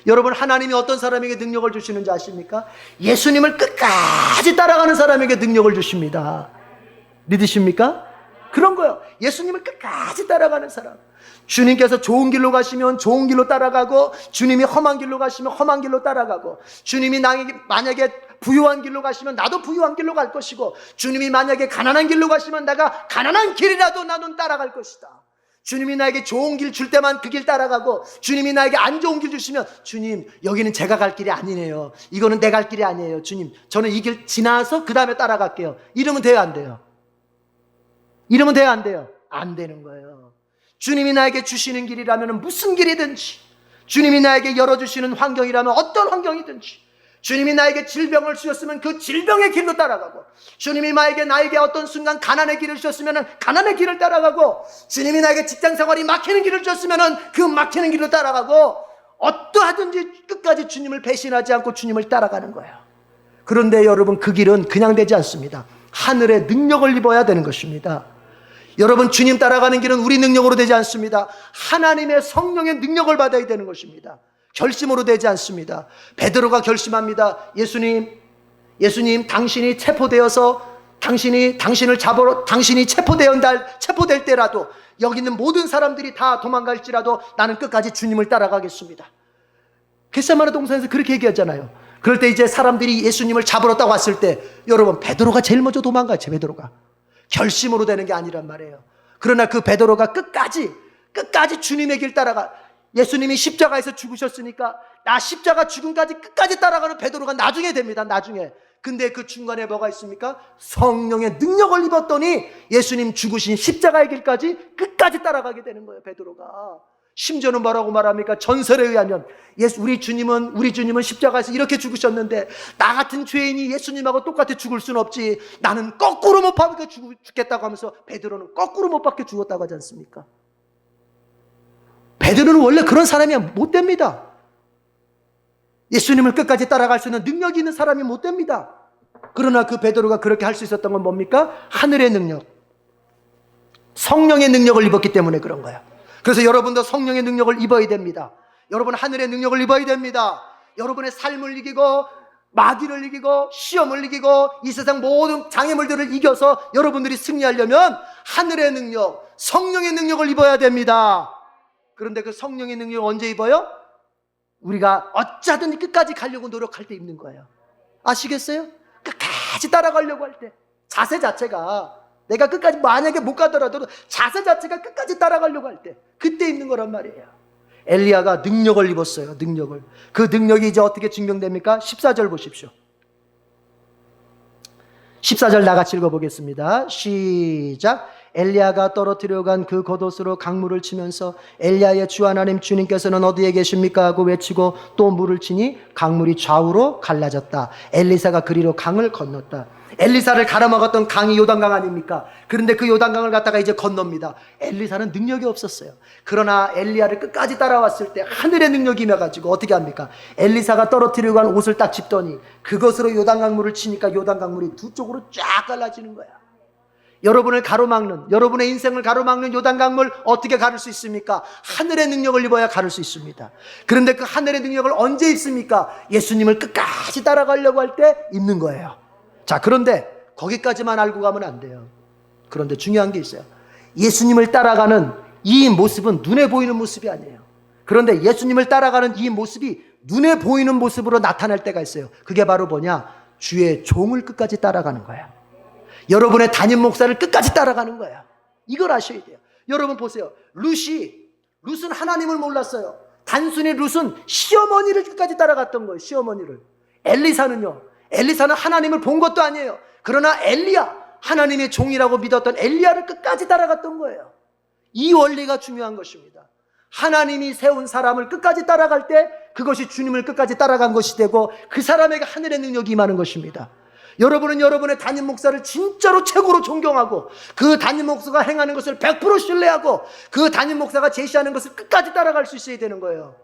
여러분, 하나님이 어떤 사람에게 능력을 주시는지 아십니까? 예수님을 끝까지 따라가는 사람에게 능력을 주십니다. 믿으십니까? 그런 거예요. 예수님을 끝까지 따라가는 사람. 주님께서 좋은 길로 가시면 좋은 길로 따라가고, 주님이 험한 길로 가시면 험한 길로 따라가고, 주님이 나에게 만약에 부유한 길로 가시면 나도 부유한 길로 갈 것이고, 주님이 만약에 가난한 길로 가시면 내가 가난한 길이라도 나는 따라갈 것이다. 주님이 나에게 좋은 길 줄 때만 그 길 따라가고, 주님이 나에게 안 좋은 길 주시면, 주님 여기는 제가 갈 길이 아니네요, 이거는 내 갈 길이 아니에요, 주님 저는 이 길 지나서 그 다음에 따라갈게요. 이러면 돼요, 안 돼요? 이러면 돼요, 안 돼요? 안 되는 거예요. 주님이 나에게 주시는 길이라면 무슨 길이든지, 주님이 나에게 열어주시는 환경이라면 어떤 환경이든지, 주님이 나에게 질병을 주셨으면 그 질병의 길로 따라가고, 주님이 나에게 어떤 순간 가난의 길을 주셨으면 가난의 길을 따라가고, 주님이 나에게 직장생활이 막히는 길을 주셨으면 그 막히는 길로 따라가고, 어떠하든지 끝까지 주님을 배신하지 않고 주님을 따라가는 거예요. 그런데 여러분, 그 길은 그냥 되지 않습니다. 하늘의 능력을 입어야 되는 것입니다. 여러분, 주님 따라가는 길은 우리 능력으로 되지 않습니다. 하나님의 성령의 능력을 받아야 되는 것입니다. 결심으로 되지 않습니다. 베드로가 결심합니다. 예수님, 당신이 체포되어서 당신이 체포될 때라도 여기 있는 모든 사람들이 다 도망갈지라도 나는 끝까지 주님을 따라가겠습니다. 겟세마네 동산에서 그렇게 얘기하잖아요. 그럴 때 이제 사람들이 예수님을 잡으러 딱 왔을 때, 여러분, 베드로가 제일 먼저 도망가죠. 베드로가 결심으로 되는 게 아니란 말이에요. 그러나 그 베드로가 끝까지 주님의 길 따라가. 예수님이 십자가에서 죽으셨으니까 나 십자가 죽음까지 끝까지 따라가는 베드로가 나중에 됩니다. 나중에. 근데 그 중간에 뭐가 있습니까? 성령의 능력을 입었더니 예수님 죽으신 십자가의 길까지 끝까지 따라가게 되는 거예요, 베드로가. 심지어는 뭐라고 말합니까? 전설에 의하면 우리 주님은 십자가에서 이렇게 죽으셨는데 나 같은 죄인이 예수님하고 똑같이 죽을 수는 없지, 나는 거꾸로 못 박혀 죽겠다고 하면서 베드로는 거꾸로 못 박혀 죽었다고 하지 않습니까? 베드로는 원래 그런 사람이 못 됩니다. 예수님을 끝까지 따라갈 수 있는 능력이 있는 사람이 못 됩니다. 그러나 그 베드로가 그렇게 할 수 있었던 건 뭡니까? 하늘의 능력, 성령의 능력을 입었기 때문에 그런 거예요. 그래서 여러분도 성령의 능력을 입어야 됩니다. 여러분, 하늘의 능력을 입어야 됩니다. 여러분의 삶을 이기고 마귀를 이기고 시험을 이기고 이 세상 모든 장애물들을 이겨서 여러분들이 승리하려면 하늘의 능력, 성령의 능력을 입어야 됩니다. 그런데 그 성령의 능력을 언제 입어요? 우리가 어쩌든 끝까지 가려고 노력할 때 입는 거예요. 아시겠어요? 끝까지 따라가려고 할 때, 자세 자체가, 내가 끝까지 만약에 못 가더라도 자세 자체가 끝까지 따라가려고 할 때, 그때 입는 거란 말이에요. 엘리야가 능력을 입었어요. 능력을. 그 능력이 이제 어떻게 증명됩니까? 14절 보십시오. 14절 나같이 읽어보겠습니다. 시작. 엘리야가 떨어뜨려 간 그 겉옷으로 강물을 치면서 엘리야의 주 하나님 주님께서는 어디에 계십니까? 하고 외치고 또 물을 치니 강물이 좌우로 갈라졌다. 엘리사가 그리로 강을 건넜다. 엘리사를 가로막았던 강이 요단강 아닙니까? 그런데 그 요단강을 갖다가 이제 건넙니다. 엘리사는 능력이 없었어요. 그러나 엘리야를 끝까지 따라왔을 때 하늘의 능력이 임해가지고 어떻게 합니까? 엘리사가 떨어뜨리고 간 옷을 딱 짚더니 그것으로 요단강 물을 치니까 요단강 물이 두 쪽으로 쫙 갈라지는 거야. 여러분을 가로막는, 여러분의 인생을 가로막는 요단강물 어떻게 가를 수 있습니까? 하늘의 능력을 입어야 가를 수 있습니다. 그런데 그 하늘의 능력을 언제 입습니까? 예수님을 끝까지 따라가려고 할 때 입는 거예요. 자, 그런데 거기까지만 알고 가면 안 돼요. 그런데 중요한 게 있어요. 예수님을 따라가는 이 모습은 눈에 보이는 모습이 아니에요. 그런데 예수님을 따라가는 이 모습이 눈에 보이는 모습으로 나타날 때가 있어요. 그게 바로 뭐냐? 주의 종을 끝까지 따라가는 거예요. 여러분의 담임 목사를 끝까지 따라가는 거야. 이걸 아셔야 돼요. 여러분 보세요. 룻은 하나님을 몰랐어요. 단순히 룻은 시어머니를 끝까지 따라갔던 거예요. 시어머니를. 엘리사는 하나님을 본 것도 아니에요. 그러나 하나님의 종이라고 믿었던 엘리야를 끝까지 따라갔던 거예요. 이 원리가 중요한 것입니다. 하나님이 세운 사람을 끝까지 따라갈 때 그것이 주님을 끝까지 따라간 것이 되고 그 사람에게 하늘의 능력이 임하는 것입니다. 여러분은 여러분의 담임 목사를 진짜로 최고로 존경하고 그 담임 목사가 행하는 것을 100% 신뢰하고 그 담임 목사가 제시하는 것을 끝까지 따라갈 수 있어야 되는 거예요.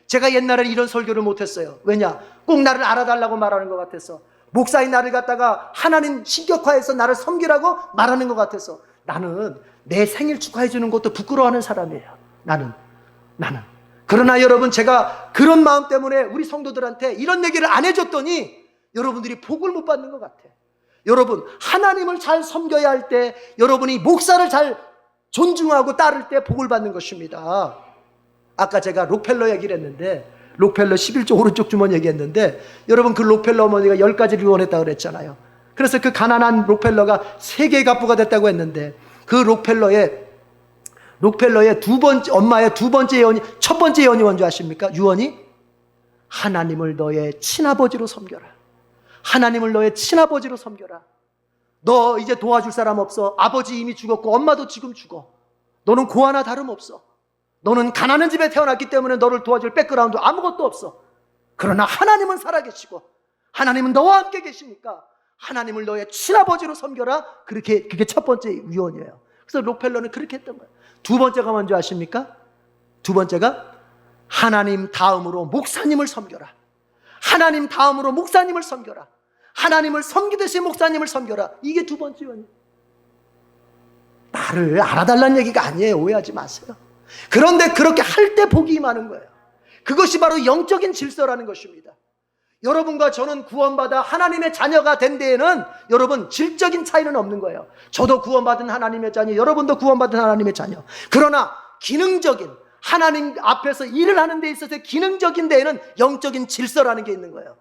제가 옛날에 이런 설교를 못했어요. 왜냐? 꼭 나를 알아달라고 말하는 것 같아서, 목사인 나를 갖다가 하나님 신격화해서 나를 섬기라고 말하는 것 같아서, 나는 내 생일 축하해 주는 것도 부끄러워하는 사람이에요. 나는 나는. 그러나 여러분, 제가 그런 마음 때문에 우리 성도들한테 이런 얘기를 안 해줬더니 여러분들이 복을 못 받는 것 같아. 여러분, 하나님을 잘 섬겨야 할 때, 여러분이 목사를 잘 존중하고 따를 때 복을 받는 것입니다. 아까 제가 록펠러 얘기를 했는데, 록펠러 11조 오른쪽 주머니 얘기했는데, 여러분 그 록펠러 어머니가 10가지를 유언했다고 그랬잖아요. 그래서 그 가난한 록펠러가 세계의 갑부가 됐다고 했는데, 그 록펠러의 엄마의 두 번째 예언이, 첫 번째 예언이 뭔지 아십니까? 유언이 하나님을 너의 친아버지로 섬겨라. 하나님을 너의 친아버지로 섬겨라. 너 이제 도와줄 사람 없어. 아버지 이미 죽었고 엄마도 지금 죽어. 너는 고아나 다름없어. 너는 가난한 집에 태어났기 때문에 너를 도와줄 백그라운드 아무것도 없어. 그러나 하나님은 살아계시고 하나님은 너와 함께 계시니까 하나님을 너의 친아버지로 섬겨라. 그게 첫 번째 유언이에요. 그래서 록펠러는 그렇게 했던 거예요. 두 번째가 뭔지 아십니까? 두 번째가 하나님 다음으로 목사님을 섬겨라. 하나님 다음으로 목사님을 섬겨라. 하나님을 섬기듯이 목사님을 섬겨라. 이게 두 번째 유언이에요. 나를 알아달라는 얘기가 아니에요. 오해하지 마세요. 그런데 그렇게 할 때 복이 임하는 거예요. 그것이 바로 영적인 질서라는 것입니다. 여러분과 저는 구원받아 하나님의 자녀가 된 데에는 여러분 질적인 차이는 없는 거예요. 저도 구원받은 하나님의 자녀, 여러분도 구원받은 하나님의 자녀. 그러나 기능적인, 하나님 앞에서 일을 하는 데 있어서 기능적인 데에는 영적인 질서라는 게 있는 거예요.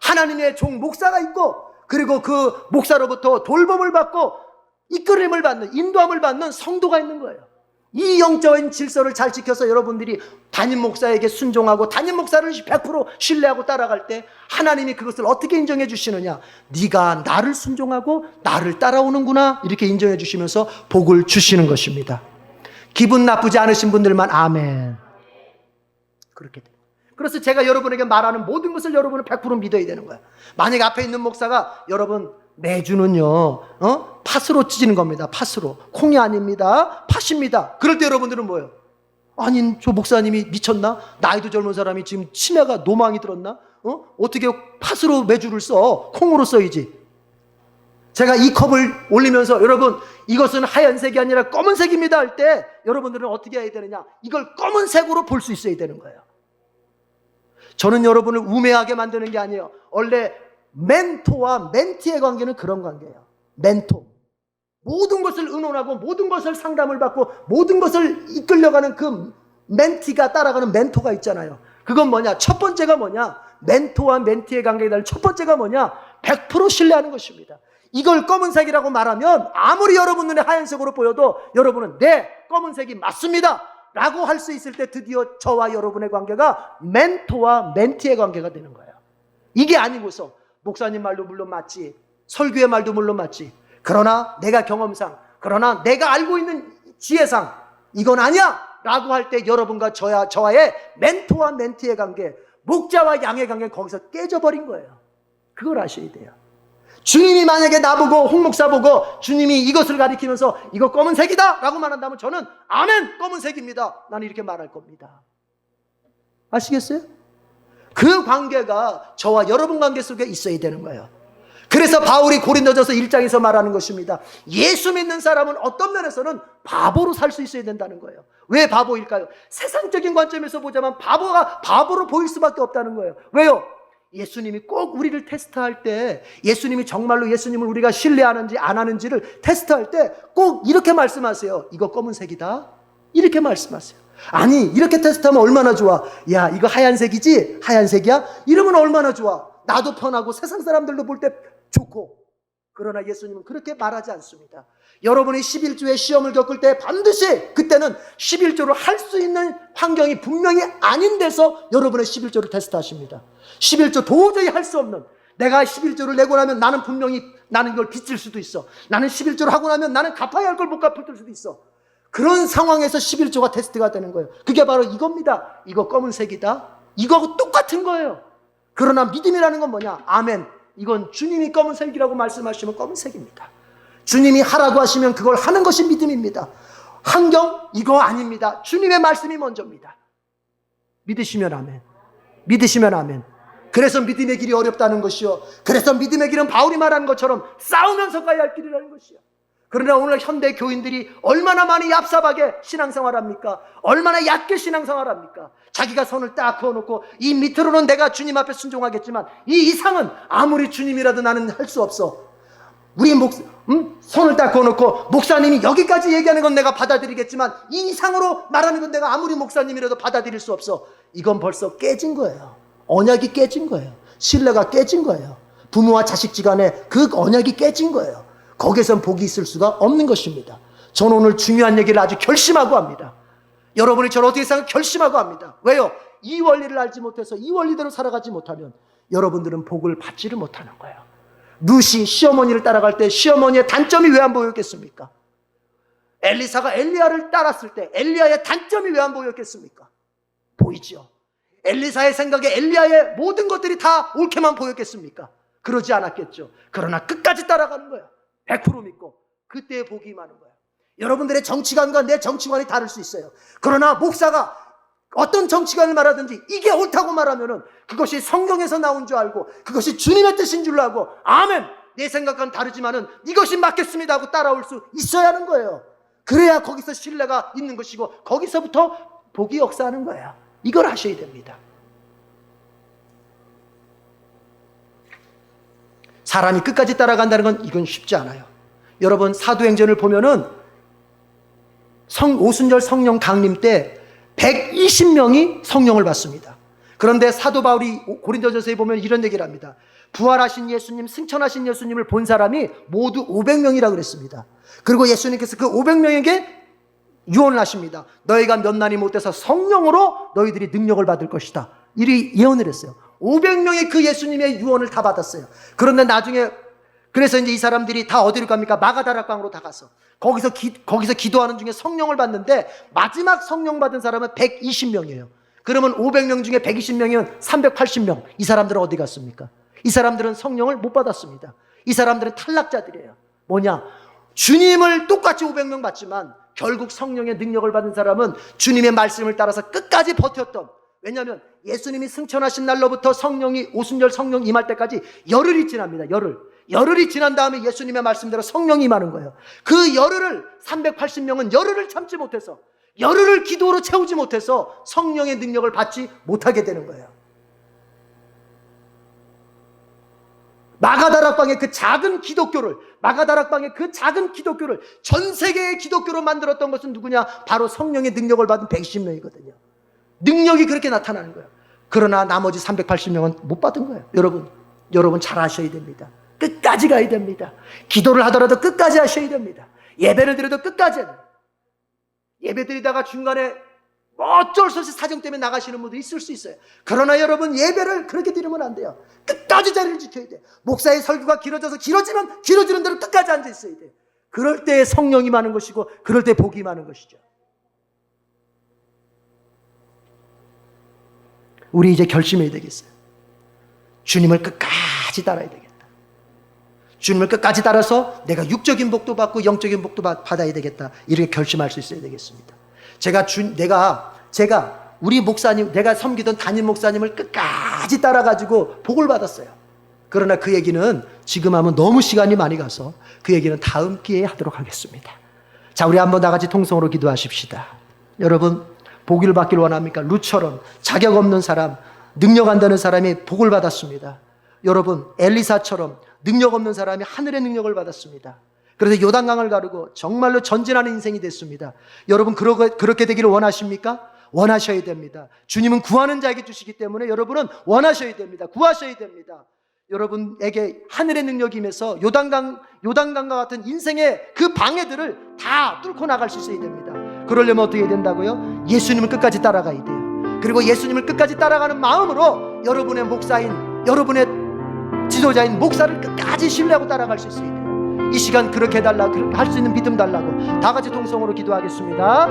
하나님의 종 목사가 있고, 그리고 그 목사로부터 돌봄을 받고 이끌림을 받는, 인도함을 받는 성도가 있는 거예요. 이 영적인 질서를 잘 지켜서 여러분들이 담임 목사에게 순종하고 담임 목사를 100% 신뢰하고 따라갈 때 하나님이 그것을 어떻게 인정해 주시느냐? 네가 나를 순종하고 나를 따라오는구나, 이렇게 인정해 주시면서 복을 주시는 것입니다. 기분 나쁘지 않으신 분들만 아멘. 그렇게 돼요. 그래서 제가 여러분에게 말하는 모든 것을 여러분은 100% 믿어야 되는 거예요. 만약에 앞에 있는 목사가 여러분 매주는요 팥으로 찢는 겁니다. 팥으로. 콩이 아닙니다. 팥입니다. 그럴 때 여러분들은 뭐예요? 아니 저 목사님이 미쳤나? 나이도 젊은 사람이 지금 치매가 노망이 들었나? 어떻게 팥으로 매주를 써? 콩으로 써야지. 제가 이 컵을 올리면서 여러분 이것은 하얀색이 아니라 검은색입니다 할 때 여러분들은 어떻게 해야 되느냐? 이걸 검은색으로 볼 수 있어야 되는 거예요. 저는 여러분을 우매하게 만드는 게 아니에요. 원래 멘토와 멘티의 관계는 그런 관계예요. 멘토, 모든 것을 의논하고 모든 것을 상담을 받고 모든 것을 이끌려가는 그 멘티가 따라가는 멘토가 있잖아요. 그건 뭐냐? 첫 번째가 뭐냐? 멘토와 멘티의 관계에 대한 첫 번째가 뭐냐? 100% 신뢰하는 것입니다. 이걸 검은색이라고 말하면 아무리 여러분 눈에 하얀색으로 보여도 여러분은 네, 검은색이 맞습니다 라고 할 수 있을 때 드디어 저와 여러분의 관계가 멘토와 멘티의 관계가 되는 거예요. 이게 아니고서 목사님 말도 물론 맞지, 설교의 말도 물론 맞지, 그러나 내가 경험상, 그러나 내가 알고 있는 지혜상 이건 아니야 라고 할 때 여러분과 저와의 멘토와 멘티의 관계, 목자와 양의 관계는 거기서 깨져버린 거예요. 그걸 아셔야 돼요. 주님이 만약에 나보고 홍 목사 보고 주님이 이것을 가리키면서 이거 검은색이다 라고 말한다면 저는 아멘, 검은색입니다, 나는 이렇게 말할 겁니다. 아시겠어요? 그 관계가 저와 여러분 관계 속에 있어야 되는 거예요. 그래서 바울이 고린도전서 1장에서 말하는 것입니다. 예수 믿는 사람은 어떤 면에서는 바보로 살 수 있어야 된다는 거예요. 왜 바보일까요? 세상적인 관점에서 보자면 바보가 바보로 보일 수밖에 없다는 거예요. 왜요? 예수님이 꼭 우리를 테스트할 때, 예수님이 정말로 예수님을 우리가 신뢰하는지 안 하는지를 테스트할 때 꼭 이렇게 말씀하세요. 이거 검은색이다, 이렇게 말씀하세요. 아니 이렇게 테스트하면 얼마나 좋아. 야 이거 하얀색이지? 하얀색이야? 이러면 얼마나 좋아. 나도 편하고 세상 사람들도 볼 때 좋고. 그러나 예수님은 그렇게 말하지 않습니다. 여러분이 11조의 시험을 겪을 때 반드시 그때는 11조를 할 수 있는 환경이 분명히 아닌 데서 여러분의 11조를 테스트하십니다. 11조 도저히 할 수 없는, 내가 11조를 내고 나면 나는 분명히 나는 이걸 빚질 수도 있어, 나는 11조를 하고 나면 나는 갚아야 할 걸 못 갚을 수도 있어. 그런 상황에서 11조가 테스트가 되는 거예요. 그게 바로 이겁니다. 이거 검은색이다, 이거 똑같은 거예요. 그러나 믿음이라는 건 뭐냐? 아멘, 이건 주님이 검은색이라고 말씀하시면 검은색입니다. 주님이 하라고 하시면 그걸 하는 것이 믿음입니다. 환경 이거 아닙니다. 주님의 말씀이 먼저입니다. 믿으시면 아멘, 믿으시면 아멘. 그래서 믿음의 길이 어렵다는 것이요, 그래서 믿음의 길은 바울이 말하는 것처럼 싸우면서 가야 할 길이라는 것이요. 그러나 오늘 현대 교인들이 얼마나 많이 얍삽하게 신앙생활합니까? 얼마나 얕게 신앙생활합니까? 자기가 손을 딱 그어놓고 이 밑으로는 내가 주님 앞에 순종하겠지만 이 이상은 아무리 주님이라도 나는 할 수 없어. 우리 손을 딱 그어놓고 목사님이 여기까지 얘기하는 건 내가 받아들이겠지만 이 이상으로 말하는 건 내가 아무리 목사님이라도 받아들일 수 없어. 이건 벌써 깨진 거예요. 언약이 깨진 거예요. 신뢰가 깨진 거예요. 부모와 자식지간에 그 언약이 깨진 거예요. 거기에선 복이 있을 수가 없는 것입니다. 저는 오늘 중요한 얘기를 아주 결심하고 합니다. 여러분이 저를 어떻게 생각하면 결심하고 합니다. 왜요? 이 원리를 알지 못해서 이 원리대로 살아가지 못하면 여러분들은 복을 받지를 못하는 거예요. 룻이 시어머니를 따라갈 때 시어머니의 단점이 왜 안 보였겠습니까? 엘리사가 엘리야를 따랐을 때 엘리야의 단점이 왜 안 보였겠습니까? 보이죠. 엘리사의 생각에 엘리야의 모든 것들이 다 옳게만 보였겠습니까? 그러지 않았겠죠. 그러나 끝까지 따라가는 거예요. 100% 믿고 그때의 복이 임하는 거예요. 여러분들의 정치관과 내 정치관이 다를 수 있어요. 그러나 목사가 어떤 정치관을 말하든지 이게 옳다고 말하면은 그것이 성경에서 나온 줄 알고 그것이 주님의 뜻인 줄 알고 아멘, 내 생각과는 다르지만은 이것이 맞겠습니다 하고 따라올 수 있어야 하는 거예요. 그래야 거기서 신뢰가 있는 것이고 거기서부터 복이 역사하는 거예요. 이걸 하셔야 됩니다. 사람이 끝까지 따라간다는 건 이건 쉽지 않아요. 여러분 사도행전을 보면은 오순절 성령 강림 때 120명이 성령을 받습니다. 그런데 사도 바울이 고린도전서에 보면 이런 얘기를 합니다. 부활하신 예수님, 승천하신 예수님을 본 사람이 모두 500명이라고 그랬습니다. 그리고 예수님께서 그 500명에게 유언을 하십니다. 너희가 몇 날이 못돼서 성령으로 너희들이 능력을 받을 것이다. 이리 예언을 했어요. 500명의 그 예수님의 유언을 다 받았어요. 그런데 나중에 그래서 이제 이 사람들이 다 어디로 갑니까? 마가다락방으로 다 가서 거기서 기도하는 중에 성령을 받는데 마지막 성령 받은 사람은 120명이에요. 그러면 500명 중에 120명이면 380명. 이 사람들은 어디 갔습니까? 이 사람들은 성령을 못 받았습니다. 이 사람들은 탈락자들이에요. 뭐냐? 주님을 똑같이 500명 받지만 결국 성령의 능력을 받은 사람은 주님의 말씀을 따라서 끝까지 버텼던, 왜냐하면 예수님이 승천하신 날로부터 성령이 오순절 성령 임할 때까지 열흘이 지납니다. 열흘이 지난 다음에 예수님의 말씀대로 성령이 임하는 거예요. 그 열흘을 380명은 열흘을 참지 못해서 열흘을 기도로 채우지 못해서 성령의 능력을 받지 못하게 되는 거예요. 마가다락방의 그 작은 기독교를 전 세계의 기독교로 만들었던 것은 누구냐? 바로 성령의 능력을 받은 120명이거든요. 능력이 그렇게 나타나는 거예요. 그러나 나머지 380명은 못 받은 거예요. 여러분 잘 아셔야 됩니다. 끝까지 가야 됩니다. 기도를 하더라도 끝까지 하셔야 됩니다. 예배를 드려도 끝까지 해야 됩니다. 예배 드리다가 중간에 어쩔 수 없이 사정 때문에 나가시는 분도 있을 수 있어요. 그러나 여러분 예배를 그렇게 드리면 안 돼요. 끝까지 자리를 지켜야 돼요. 목사의 설교가 길어져서 길어지면 길어지는 대로 끝까지 앉아 있어야 돼요. 그럴 때 성령이 많은 것이고 그럴 때 복이 많은 것이죠. 우리 이제 결심해야 되겠어요. 주님을 끝까지 따라야 되겠다. 주님을 끝까지 따라서 내가 육적인 복도 받고 영적인 복도 받아야 되겠다. 이렇게 결심할 수 있어야 되겠습니다. 제가 우리 목사님, 내가 섬기던 담임 목사님을 끝까지 따라가지고 복을 받았어요. 그러나 그 얘기는 지금 하면 너무 시간이 많이 가서 그 얘기는 다음 기회에 하도록 하겠습니다. 자, 우리 한번 다 같이 통성으로 기도하십시다. 여러분, 복을 받길 원합니까? 룻처럼 자격 없는 사람, 능력 안 되는 사람이 복을 받았습니다. 여러분, 엘리사처럼 능력 없는 사람이 하늘의 능력을 받았습니다. 그래서 요단강을 가르고 정말로 전진하는 인생이 됐습니다. 여러분 그렇게 되기를 원하십니까? 원하셔야 됩니다. 주님은 구하는 자에게 주시기 때문에 여러분은 원하셔야 됩니다. 구하셔야 됩니다. 여러분에게 하늘의 능력이 임해서 요단강과 같은 인생의 그 방해들을 다 뚫고 나갈 수 있어야 됩니다. 그러려면 어떻게 해야 된다고요? 예수님을 끝까지 따라가야 돼요. 그리고 예수님을 끝까지 따라가는 마음으로 여러분의 목사인, 여러분의 지도자인 목사를 끝까지 신뢰하고 따라갈 수 있어야 돼요. 이 시간 그렇게 해달라고, 그렇게 할 수 있는 믿음 달라고 다 같이 동성으로 기도하겠습니다.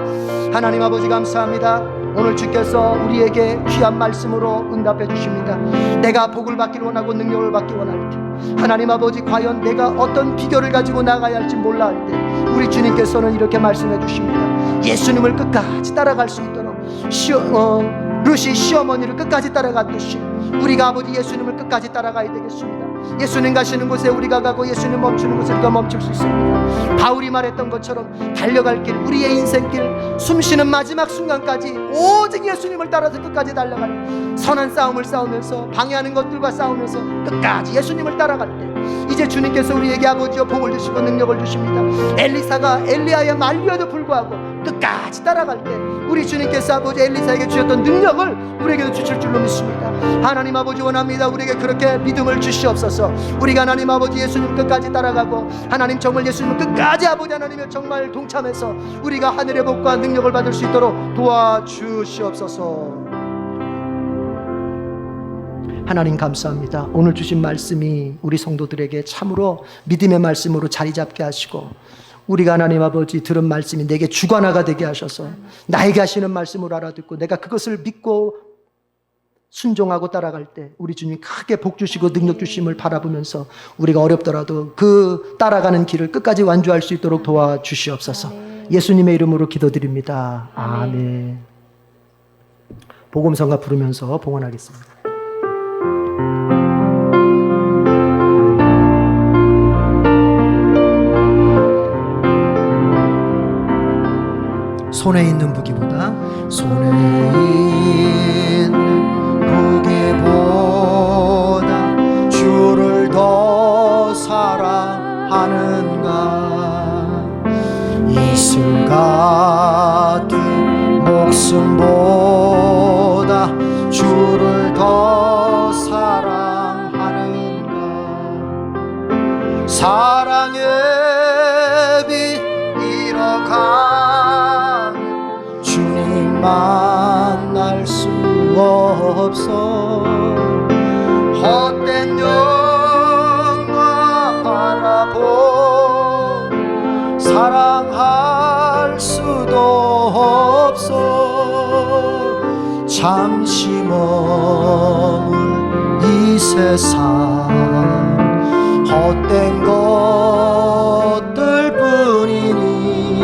하나님 아버지 감사합니다. 오늘 주께서 우리에게 귀한 말씀으로 응답해 주십니다. 내가 복을 받기를 원하고 능력을 받기 원할 때, 하나님 아버지 과연 내가 어떤 비결을 가지고 나가야 할지 몰라 할 때 우리 주님께서는 이렇게 말씀해 주십니다. 예수님을 끝까지 따라갈 수 있도록 룻이 시어머니를 끝까지 따라갔듯이 우리가 아버지 예수님을 끝까지 따라가야 되겠습니다. 예수님 가시는 곳에 우리가 가고 예수님 멈추는 곳에 우리가 멈출 수 있습니다. 바울이 말했던 것처럼 달려갈 길, 우리의 인생길, 숨쉬는 마지막 순간까지 오직 예수님을 따라서 끝까지 달려갈 선한 싸움을 싸우면서 방해하는 것들과 싸우면서 끝까지 예수님을 따라갈 때 이제 주님께서 우리에게 아버지여 복을 주시고 능력을 주십니다. 엘리사가 엘리야의 만류에도 불구하고 끝까지 따라갈 때 우리 주님께서 아버지 엘리사에게 주셨던 능력을 우리에게도 주실 줄로 믿습니다. 하나님 아버지 원합니다. 우리에게 그렇게 믿음을 주시옵소서. 우리가 하나님 아버지 예수님 끝까지 따라가고 하나님 정말 예수님 끝까지 아버지 하나님의 정말 동참해서 우리가 하늘의 복과 능력을 받을 수 있도록 도와주시옵소서. 하나님 감사합니다. 오늘 주신 말씀이 우리 성도들에게 참으로 믿음의 말씀으로 자리 잡게 하시고 우리가 하나님 아버지 들은 말씀이 내게 주관화가 되게 하셔서 나에게 하시는 말씀을 알아듣고 내가 그것을 믿고 순종하고 따라갈 때 우리 주님 크게 복 주시고 능력 주심을 바라보면서 우리가 어렵더라도 그 따라가는 길을 끝까지 완주할 수 있도록 도와주시옵소서. 예수님의 이름으로 기도드립니다. 아멘. 복음성가 부르면서 봉헌하겠습니다. 손에 있는 무기보다 주를 더 사랑하는가. 이슬 같은 목숨보다 주를 더 사랑하는가. 사랑의 빛 잃어가 주님 만날 수 없어. 헛된 영화 바라보 사랑할 수도 없어. 잠시 머물 이 세상 헛된 것들 뿐이니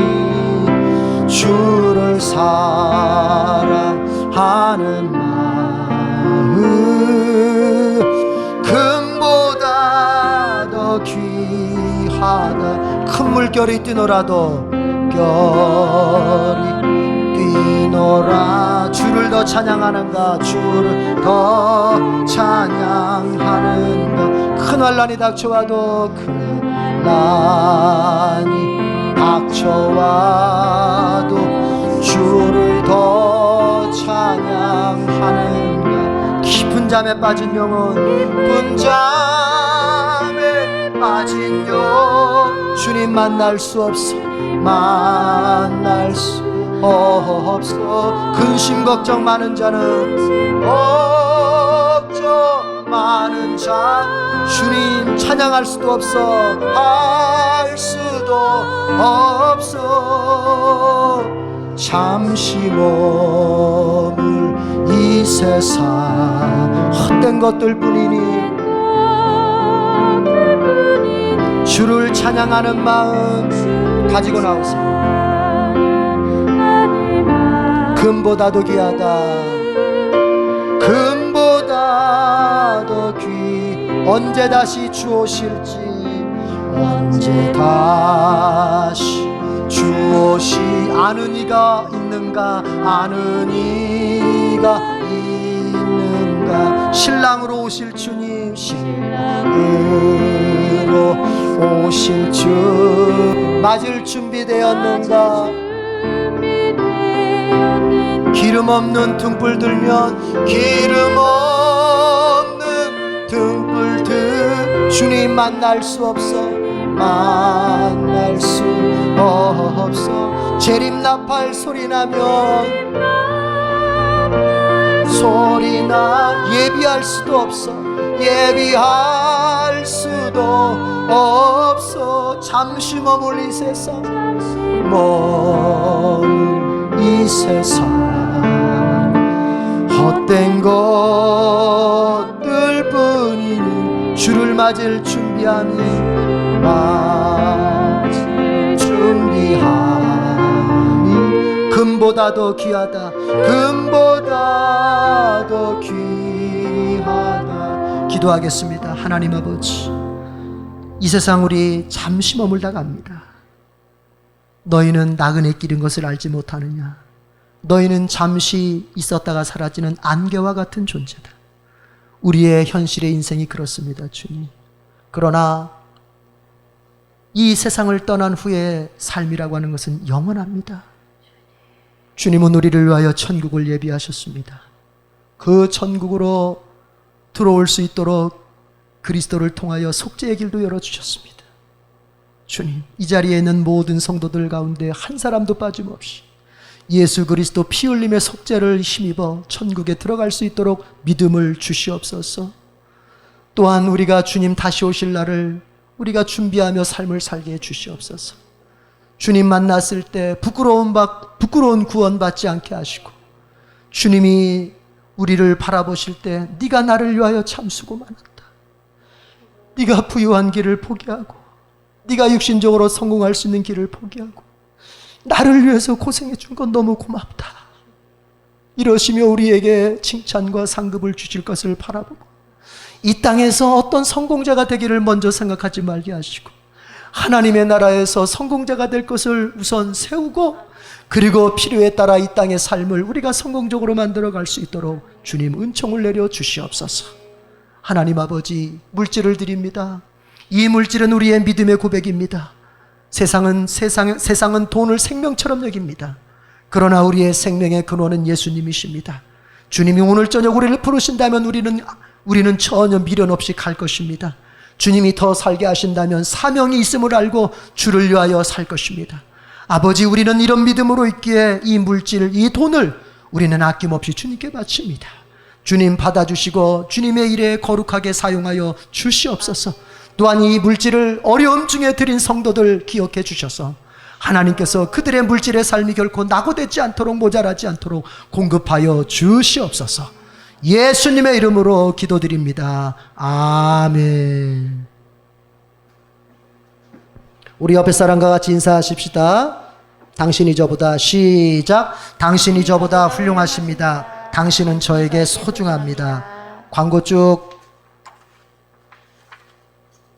주를 사랑하는 마음 금보다 더 귀하다. 큰 물결이 뛰노라도 별이 뛰노라. 주를 더 찬양하는가. 주를 더 찬양하는가. 큰 환난이 닥쳐와도 큰 환난이 닥쳐와도 주를 더 찬양하는가. 깊은 잠에 빠진 영혼, 깊은 잠에 빠진 영 주님 만날 수 없어. 만날 수 없어. 근심 걱정 많은 자는 걱정 많은 자 주님 찬양할 수도 없어. 할 수도 없어. 잠시 머물 이 세상 헛된 것들 뿐이니 주를 찬양하는 마음 가지고 나오세요. 금보다도 귀하다. 금보다도 귀. 언제 다시 주 오실지. 언제 다시 주 오시. 아는 이가 있는가. 아는 이가 있는가. 신랑으로 오실 주님. 신랑으로 오실 주 맞을 준비되었는가. 기름 없는 등불 들면 기름 없는 등불 들 주님 만날 수 없어. 만날 수 없어. 재림나팔 소리 나면 소리나 예비할 수도 없어. 예비할 수도 없어. 잠시 머물 이 세상 머물 이 세상 헛된 것들 뿐이니 주를 맞을 준비하니 맞을 준비하니 금보다 더 귀하다. 금보다 더 귀하다. 기도하겠습니다. 하나님 아버지, 이 세상 우리 잠시 머물다 갑니다. 너희는 나그네 길인 것을 알지 못하느냐? 너희는 잠시 있었다가 사라지는 안개와 같은 존재다. 우리의 현실의 인생이 그렇습니다, 주님. 그러나 이 세상을 떠난 후에 삶이라고 하는 것은 영원합니다. 주님은 우리를 위하여 천국을 예비하셨습니다. 그 천국으로 들어올 수 있도록 그리스도를 통하여 속죄의 길도 열어주셨습니다. 주님, 이 자리에 있는 모든 성도들 가운데 한 사람도 빠짐없이 예수 그리스도 피 흘림의 속죄를 힘입어 천국에 들어갈 수 있도록 믿음을 주시옵소서. 또한 우리가 주님 다시 오실 날을 우리가 준비하며 삶을 살게 해 주시옵소서. 주님 만났을 때 부끄러운 구원받지 않게 하시고, 주님이 우리를 바라보실 때 네가 나를 위하여 참 수고 많았다, 네가 부유한 길을 포기하고 네가 육신적으로 성공할 수 있는 길을 포기하고 나를 위해서 고생해 준 건 너무 고맙다, 이러시며 우리에게 칭찬과 상급을 주실 것을 바라보고, 이 땅에서 어떤 성공자가 되기를 먼저 생각하지 말게 하시고 하나님의 나라에서 성공자가 될 것을 우선 세우고, 그리고 필요에 따라 이 땅의 삶을 우리가 성공적으로 만들어갈 수 있도록 주님 은총을 내려 주시옵소서. 하나님 아버지, 물질을 드립니다. 이 물질은 우리의 믿음의 고백입니다. 세상은 돈을 생명처럼 여깁니다. 그러나 우리의 생명의 근원은 예수님이십니다. 주님이 오늘 저녁 우리를 부르신다면 우리는 전혀 미련 없이 갈 것입니다. 주님이 더 살게 하신다면 사명이 있음을 알고 주를 위하여 살 것입니다. 아버지, 우리는 이런 믿음으로 있기에 이 물질, 이 돈을 우리는 아낌없이 주님께 바칩니다. 주님 받아주시고 주님의 일에 거룩하게 사용하여 주시옵소서. 또한 이 물질을 어려움 중에 드린 성도들 기억해 주셔서 하나님께서 그들의 물질의 삶이 결코 낙오되지 않도록, 모자라지 않도록 공급하여 주시옵소서. 예수님의 이름으로 기도드립니다. 아멘. 우리 옆에 사람과 같이 인사하십시다. 당신이 저보다, 시작. 당신이 저보다 훌륭하십니다. 당신은 저에게 소중합니다. 광고 쭉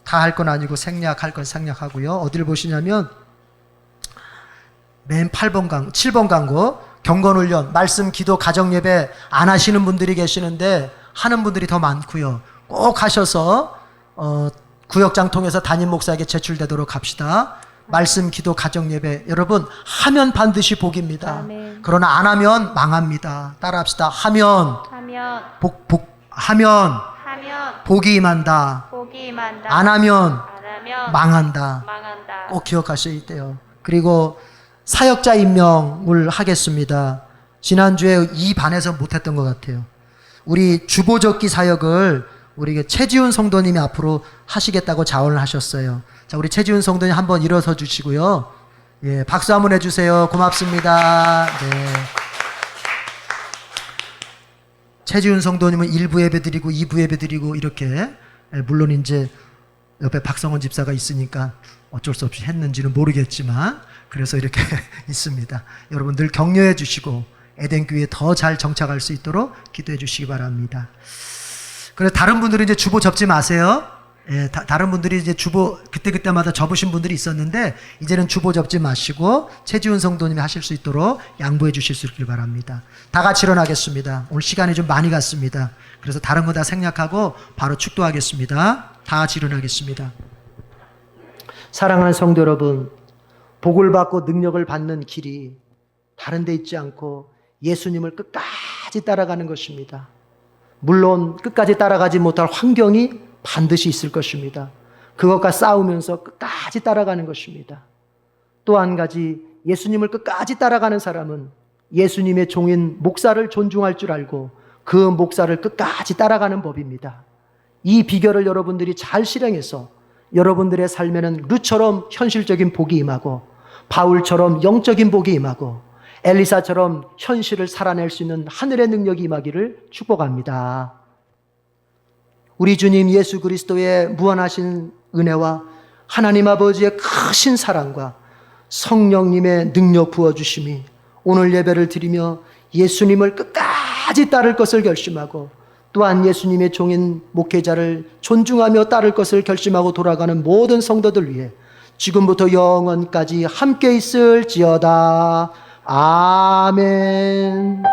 다 할 건 아니고 생략할 건 생략하고요. 어디를 보시냐면 맨 7번 광고, 경건훈련, 말씀, 기도, 가정예배 안 하시는 분들이 계시는데 하는 분들이 더 많고요. 꼭 하셔서 구역장 통해서 담임 목사에게 제출되도록 합시다. 말씀, 기도, 가정예배, 여러분 하면 반드시 복입니다. 아멘. 그러나 안 하면 망합니다. 따라합시다. 하면 복이 임한다. 복이 임한다. 안 하면 안 하면 망한다. 망한다. 꼭 기억하셔야 돼요. 그리고 사역자 임명을 하겠습니다. 지난주에 이 반에서 못했던 것 같아요. 우리 주보적기 사역을 우리 최지훈 성도님이 앞으로 하시겠다고 자원을 하셨어요. 자, 우리 최지훈 성도님 한번 일어서 주시고요. 예, 박수 한번 해주세요. 고맙습니다. 네. 최지훈 성도님은 1부 예배 드리고 2부 예배 드리고 이렇게, 물론 이제 옆에 박성원 집사가 있으니까 어쩔 수 없이 했는지는 모르겠지만 그래서 이렇게 있습니다. 여러분 늘 격려해 주시고 에덴교회에 더 잘 정착할 수 있도록 기도해 주시기 바랍니다. 그래서 다른 분들은 이제 주보 접지 마세요. 예, 다른 분들이 이제 주보 그때마다 접으신 분들이 있었는데 이제는 주보 접지 마시고 최지훈 성도님이 하실 수 있도록 양보해 주실 수 있길 바랍니다. 다 같이 일어나겠습니다. 오늘 시간이 좀 많이 갔습니다. 그래서 다른 거 다 생략하고 바로 축도하겠습니다. 다 같이 일어나겠습니다. 사랑하는 성도 여러분, 복을 받고 능력을 받는 길이 다른 데 있지 않고 예수님을 끝까지 따라가는 것입니다. 물론 끝까지 따라가지 못할 환경이 반드시 있을 것입니다. 그것과 싸우면서 끝까지 따라가는 것입니다. 또 한 가지, 예수님을 끝까지 따라가는 사람은 예수님의 종인 목사를 존중할 줄 알고 그 목사를 끝까지 따라가는 법입니다. 이 비결을 여러분들이 잘 실행해서 여러분들의 삶에는 루처럼 현실적인 복이 임하고, 바울처럼 영적인 복이 임하고, 엘리사처럼 현실을 살아낼 수 있는 하늘의 능력이 임하기를 축복합니다. 우리 주님 예수 그리스도의 무한하신 은혜와 하나님 아버지의 크신 사랑과 성령님의 능력 부어주심이 오늘 예배를 드리며 예수님을 끝까지 따를 것을 결심하고 또한 예수님의 종인 목회자를 존중하며 따를 것을 결심하고 돌아가는 모든 성도들 위해 지금부터 영원까지 함께 있을지어다. 아멘.